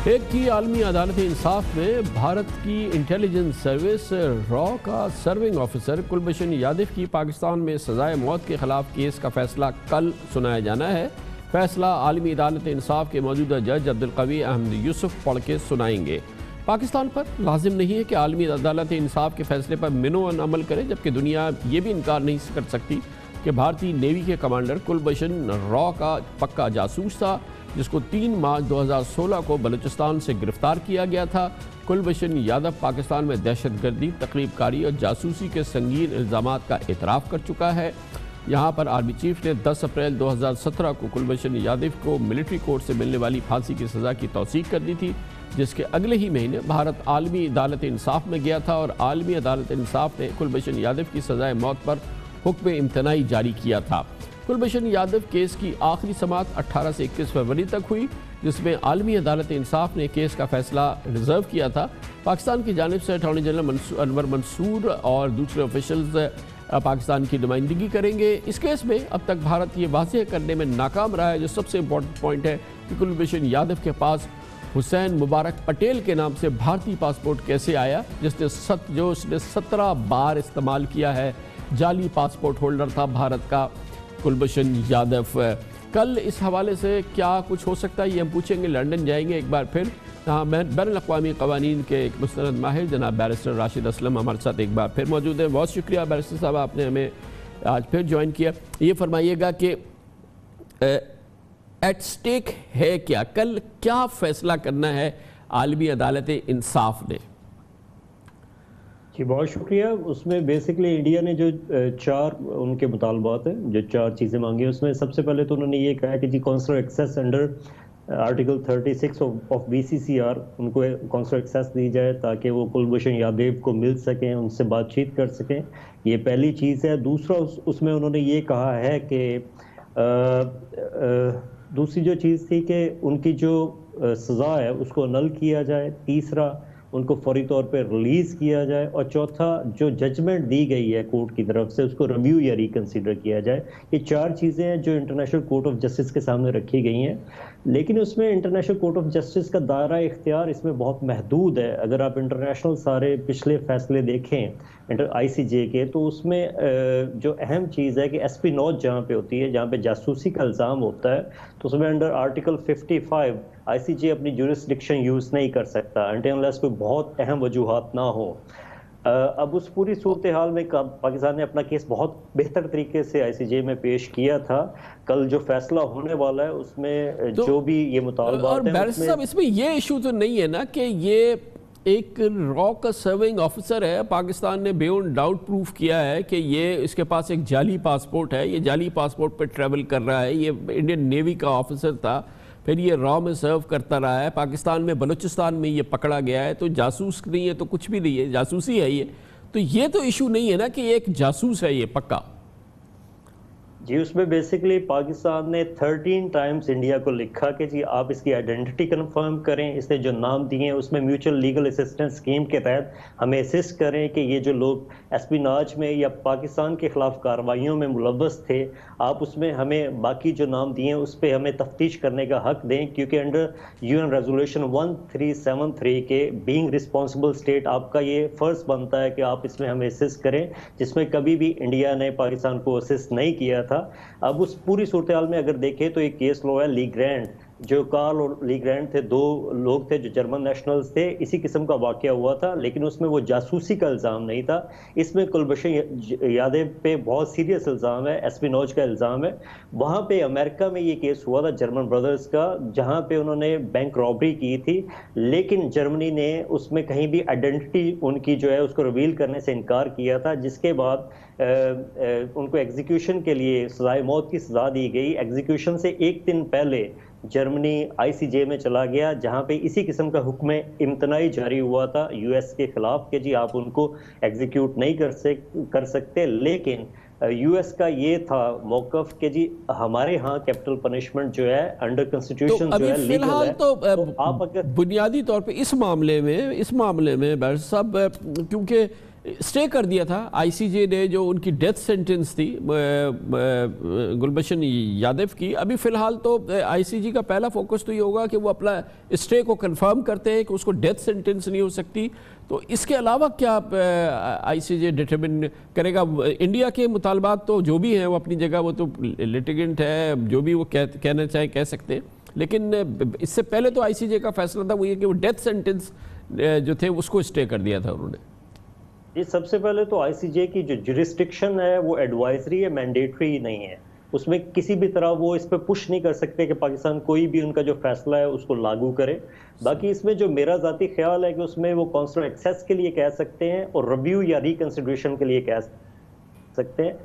ایک کی عالمی عدالت انصاف میں بھارت کی انٹیلیجنس سروس را کا سرونگ آفیسر کلبھشن یادو کی پاکستان میں سزائے موت کے خلاف کیس کا فیصلہ کل سنایا جانا ہے۔ فیصلہ عالمی عدالت انصاف کے موجودہ جج عبدالقوی احمد یوسف پڑھ کے سنائیں گے۔ پاکستان پر لازم نہیں ہے کہ عالمی عدالت انصاف کے فیصلے پر منوعن عمل کرے، جبکہ دنیا یہ بھی انکار نہیں کر سکتی کہ بھارتی نیوی کے کمانڈر کلبھشن را کا پکا جاسوس تھا، جس کو 3 مارچ 2016 کو بلوچستان سے گرفتار کیا گیا تھا۔ کلبھشن یادو پاکستان میں دہشت گردی، تخریب کاری اور جاسوسی کے سنگین الزامات کا اعتراف کر چکا ہے۔ یہاں پر آرمی چیف نے 10 اپریل 2017 کو کلبھشن یادو کو ملٹری کورٹ سے ملنے والی پھانسی کی سزا کی توثیق کر دی تھی، جس کے اگلے ہی مہینے بھارت عالمی عدالت انصاف میں گیا تھا اور عالمی عدالت انصاف نے کلبھشن یادو کی سزائے موت پر حکم امتناعی جاری کیا تھا۔ کلبھشن یادو کیس کی آخری سماعت 18 سے 21 فروری تک ہوئی، جس میں عالمی عدالت انصاف نے کیس کا فیصلہ ریزرو کیا تھا۔ پاکستان کی جانب سے اٹارنی جنرل انور منصور اور دوسرے آفیشلز پاکستان کی نمائندگی کریں گے۔ اس کیس میں اب تک بھارت یہ واضح کرنے میں ناکام رہا ہے، جو سب سے امپورٹنٹ پوائنٹ ہے، کہ کلبھشن یادو کے پاس حسین مبارک پٹیل کے نام سے بھارتی پاسپورٹ کیسے آیا، جس نے 17 بار استعمال کیا ہے۔ جعلی پاسپورٹ ہولڈر تھا بھارت کا کلبھشن یادو۔ کل اس حوالے سے کیا کچھ ہو سکتا ہے یہ ہم پوچھیں گے۔ لنڈن جائیں گے ایک بار پھر، بین الاقوامی قوانین کے ایک مستند ماہر جناب بیرسٹر راشد اسلم ہمارے ساتھ ایک بار پھر موجود ہیں۔ بہت شکریہ بیرسٹر صاحب، آپ نے ہمیں آج پھر جوائن کیا۔ یہ فرمائیے گا کہ ایٹ سٹیک ہے کیا، کل کیا فیصلہ کرنا ہے عالمی عدالت انصاف نے؟ جی بہت شکریہ۔ اس میں بیسکلی انڈیا نے جو 4 ان کے مطالبات ہیں، جو 4 چیزیں مانگی، اس میں سب سے پہلے تو انہوں نے یہ کہا کہ جی consular access under article 36 of BCCR उनको कॉन्सुलर एक्सेस दी जाए ताकि वो कुलभूषण यादव को मिल सकें, उनसे बातचीत कर सकें। ये पहली चीज़ है। दूसरा उसमें उन्होंने ये कहा है कि दूसरी जो चीज़ थी कि उनकी जो सज़ा है उसको नल किया जाए। तीसरा, उनको फौरी तौर पे रिलीज़ किया जाए। और चौथा, जो जजमेंट दी गई है कोर्ट की तरफ से उसको रिव्यू या रिकन्सिडर किया जाए। ये 4 चीज़ें हैं जो इंटरनेशनल कोर्ट ऑफ जस्टिस के सामने रखी गई हैं, लेकिन उसमें इंटरनेशनल कोर्ट ऑफ जस्टिस का दायरा इख्तियार इसमें बहुत महदूद है। अगर आप इंटरनेशनल सारे पिछले फैसले देखें ICJ के, तो उसमें जो अहम चीज़ है कि SP नौज जहाँ पे होती है, जहाँ पे जासूसी का इल्ज़ाम होता है, तो उसमें अंडर आर्टिकल 55 ICJ अपनी जुरिस्डिक्शन यूज़ नहीं कर सकता अनटिल अनलेस कोई बहुत अहम वजूहात ना हो। अब उस पूरी सूरत हाल में पाकिस्तान ने अपना केस बहुत बेहतर तरीके से ICJ में पेश किया था। कल जो फैसला होने वाला है उसमें जो भी ये मुतालबात हैं, बैरिस्टर साहब, इसमें ये इशू तो नहीं है ना कि ये एक रॉ का सर्विंग ऑफिसर है, पाकिस्तान ने बियॉन्ड डाउट प्रूफ किया है कि ये इसके पास एक जाली पासपोर्ट है, ये जाली पासपोर्ट पे ट्रैवल कर रहा है, ये इंडियन नेवी का ऑफिसर था, फिर ये रॉ में सर्व करता रहा है, पाकिस्तान में बलूचिस्तान में ये पकड़ा गया है, तो जासूस नहीं है तो कुछ भी नहीं है, जासूसी है ये। तो ये तो इशू नहीं है ना कि ये एक जासूस है ये पक्का। जी, उसमें बेसिकली पाकिस्तान ने 13 टाइम्स इंडिया को लिखा कि जी आप इसकी आइडेंटिटी कंफर्म करें, इसने जो नाम दिए हैं उसमें म्यूचुअल लीगल असिस्टेंस स्कीम के तहत हमें असिस्ट करें कि ये जो लोग एस्पिनाज में या पाकिस्तान के खिलाफ कार्रवाइयों में मुलव्वस थे, आप उसमें हमें बाकी जो नाम दिए हैं उस पर हमें तफ्तीश करने का हक दें, क्योंकि अंडर UN रेजोल्यूशन 1373 के बीइंग रिस्पॉन्सिबल स्टेट आपका ये फ़र्ज़ बनता है कि आप इसमें हमें असिस्ट करें, जिसमें कभी भी इंडिया ने पाकिस्तान को असिस्ट नहीं किया था। अब उस पूरी सूरत में अगर देखें तो एक केस लो है ली ग्रैंड, जो कार्ल और ली ग्रैंड थे, 2 लोग थे जो जर्मन नेशनल्स थे, इसी किस्म का वाक़या हुआ था, लेकिन उसमें वो जासूसी का इल्ज़ाम नहीं था। इसमें कुलभूषण यादव पे बहुत सीरियस इल्ज़ाम है, SP नौज का इल्ज़ाम है। वहाँ पे अमेरिका में ये केस हुआ था जर्मन ब्रदर्स का, जहाँ पे उन्होंने बैंक रॉबरी की थी, लेकिन जर्मनी ने उसमें कहीं भी आइडेंटिटी उनकी जो है उसको रिवील करने से इनकार किया था, जिसके बाद उनको एग्जीक्यूशन के लिए सजाए मौत की सज़ा दी गई। एग्जीक्यूशन से 1 दिन पहले जर्मनी ICJ में चला गया, जहां पे इसी किस्म का हुक्म इम्तनाई जारी हुआ था US के खिलाफ कि जी आप उनको एग्जीक्यूट नहीं कर सकते, लेकिन US का ये था मौकफ कि जी हमारे यहाँ कैपिटल पनिशमेंट जो है अंडर कॉन्स्टिट्यूशन जो है लीगल है। तो आप अगर बुनियादी तौर पे इस मामले में बैरिस्टर साहब, क्योंकि स्टे कर दिया था ICJ ने जो उनकी डेथ सेंटेंस थी गुलभूषण यादव की, अभी फ़िलहाल तो ICJ का पहला फोकस तो ये होगा कि वो अपना स्टे को कंफर्म करते हैं कि उसको डेथ सेंटेंस नहीं हो सकती। तो इसके अलावा क्या ICJ डिटरमिन करेगा? इंडिया के मुतालबात तो जो भी हैं वो अपनी जगह, वो तो लिटिगेंट है, जो भी वो कहना चाहे कह सकते हैं, लेकिन इससे पहले तो ICJ का फैसला था वो ये कि वो डेथ सेंटेंस जो थे उसको स्टे कर दिया था उन्होंने। ये सबसे पहले तो ICJ की जो जुरिस्डिक्शन है वो एडवाइजरी है, मैंडेटरी नहीं है। उसमें किसी भी तरह वो इस पर पुश नहीं कर सकते कि पाकिस्तान कोई भी उनका जो फैसला है उसको लागू करे। बाकी इसमें जो मेरा ज़ाती ख्याल है कि उसमें वो कॉन्सुलर एक्सेस के लिए कह सकते हैं और रिव्यू या रिकन्सिडरेशन के लिए कह सकते हैं।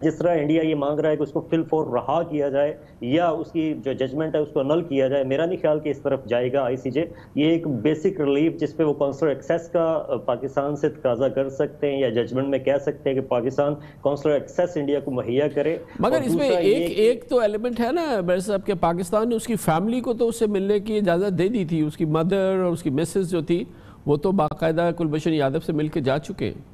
जिस तरह इंडिया ये मांग रहा है कि उसको फिल फॉर रहा किया जाए या उसकी जो जजमेंट है उसको नल किया जाए, मेरा नहीं ख्याल कि इस तरफ जाएगा ICJ। ये एक बेसिक रिलीफ जिस पे वो कॉन्सुलर एक्सेस का पाकिस्तान से तकाजा कर सकते हैं या जजमेंट में कह सकते हैं कि पाकिस्तान कॉन्सुलर एक्सेस इंडिया को मुहैया करे। मगर इसमें एक तो एलिमेंट है ना बैरिस्टर साहब के, पाकिस्तान ने उसकी फैमिली को तो उससे मिलने की इजाज़त दे दी थी, उसकी मदर और उसकी मिसेस जो थी वो तो बाकायदा कुलभूषण यादव से मिल के जा चुके हैं।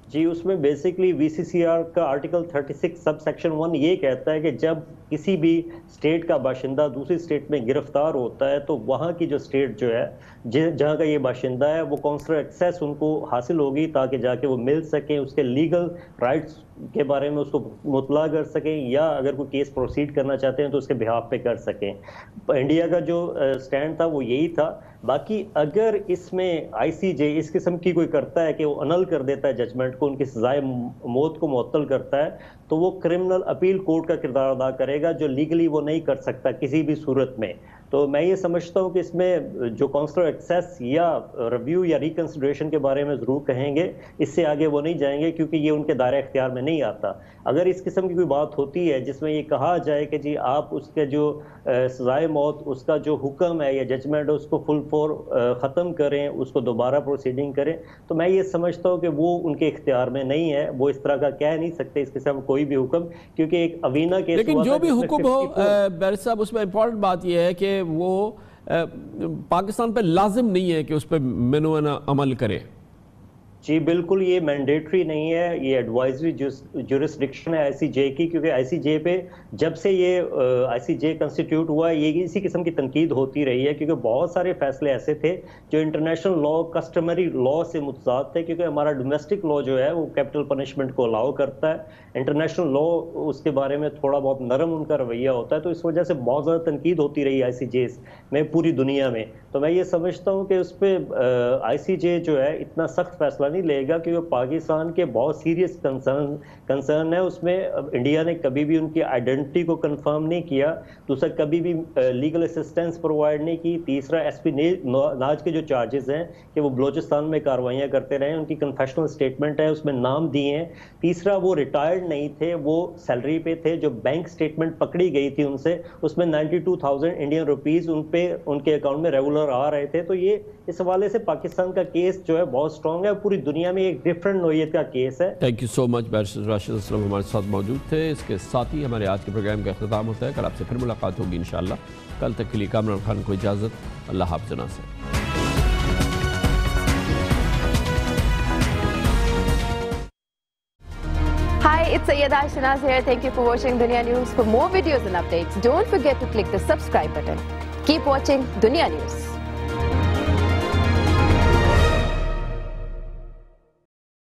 जी, उसमें बेसिकली VCCR का आर्टिकल 36 सब सेक्शन 1 ये कहता है कि जब किसी भी स्टेट का बाशिंदा दूसरी स्टेट में गिरफ्तार होता है तो वहाँ की जो स्टेट जो है जहाँ का ये बाशिंदा है वो कॉन्सुलर एक्सेस उनको हासिल होगी ताकि जाके वो मिल सकें, उसके लीगल राइट्स के बारे में उसको मुतला कर सकें या अगर कोई केस प्रोसीड करना चाहते हैं तो उसके बिहाफ पे कर सकें। इंडिया का जो स्टैंड था वो यही था। बाकी अगर इसमें ICJ इस किस्म की कोई करता है कि वो अनल कर देता है जजमेंट को, उनकी सजाए मौत को मुअत्तल करता है, तो वो क्रिमिनल अपील कोर्ट का किरदार अदा करेगा जो लीगली वो नहीं कर सकता किसी भी सूरत में। تو میں یہ سمجھتا ہوں کہ اس میں جو کونسلر ایکسیس یا ریویو یا ریکنسیڈریشن کے بارے میں ضرور کہیں گے، اس سے آگے وہ نہیں جائیں گے کیونکہ یہ ان کے دائرہ اختیار میں نہیں آتا. اگر اس قسم کی کوئی بات ہوتی ہے جس میں یہ کہا جائے کہ جی آپ اس کے جو سزائے موت اس کا جو حکم ہے یا ججمنٹ ہے اس کو فل فور ختم کریں، اس کو دوبارہ پروسیڈنگ کریں، تو میں یہ سمجھتا ہوں کہ وہ ان کے اختیار میں نہیں ہے. وہ اس طرح کا کہہ نہیں سکتے اس قسم کوئی بھی حکم، کیونکہ ایک اوینا کیس لیکن جو بھی حکم ہو بیرسٹر صاحب، اس میں امپورٹنٹ بات یہ ہے کہ وہ پاکستان پہ لازم نہیں ہے کہ اس پہ منوان عمل کرے. جی بالکل، یہ مینڈیٹری نہیں ہے، یہ ایڈوائزری جورسڈکشن ہے آئی سی جے کی، کیونکہ آئی سی جے پہ جب سے یہ آئی سی جے کنسٹیٹیوٹ ہوا ہے یہ اسی قسم کی تنقید ہوتی رہی ہے، کیونکہ بہت سارے فیصلے ایسے تھے جو انٹرنیشنل لا کسٹمری لا سے متضاد تھے، کیونکہ ہمارا ڈومیسٹک لا جو ہے وہ کیپٹل پنشمنٹ کو الاؤ کرتا ہے، انٹرنیشنل لا اس کے بارے میں تھوڑا بہت نرم ان کا رویہ ہوتا ہے، تو اس وجہ سے بہت زیادہ تنقید ہوتی رہی آئی سی جے میں پوری دنیا میں. تو میں یہ سمجھتا ہوں کہ اس پہ آئی سی جے جو ہے اتنا سخت فیصلہ نہیں لے گا، کیونکہ پاکستان کے بہت سیریس کنسرن ہے. اس میں انڈیا نے کبھی بھی ان کی آئیڈینٹی کو کنفرم نہیں کیا، دوسرا کبھی بھی لیگل اسسٹنس پرووائڈ نہیں کی، تیسرا ایس پی ناج کے جو چارجز ہیں کہ وہ بلوچستان میں کاروائیاں کرتے رہے، ان کی کنفیشنل اسٹیٹمنٹ ہے اس میں نام دیے ہیں. تیسرا وہ ریٹائرڈ نہیں تھے، وہ سیلری پہ تھے. جو بینک اسٹیٹمنٹ پکڑی گئی تھی ان سے، اس میں 92,000 انڈین روپیز ان پہ ان کے اکاؤنٹ میں ریگولر آ رہے تھے. تو یہ اس حوالے سے پاکستان کا کیس جو ہے بہت اسٹرانگ ہے، پوری دنیا میں ایک ڈفرنٹ نوعیت کا کیس ہے. Thank you so much. Barrister Rashid Aslam ہمارے ساتھ موجود تھے. اس کے ساتھ ہی ہمارے آج کے پروگرام کا اختتام ہوتا ہے. کل آپ سے پھر ملاقات ہوگی انشاءاللہ. کل تک کے لیے کامران خان کو اجازت. اللہ حافظ ناصر. Hi, it's Sayyeda Shanaz here. Thank you for watching Dunya News. For more videos and updates, don't forget to click the subscribe button. Keep watching Dunya News.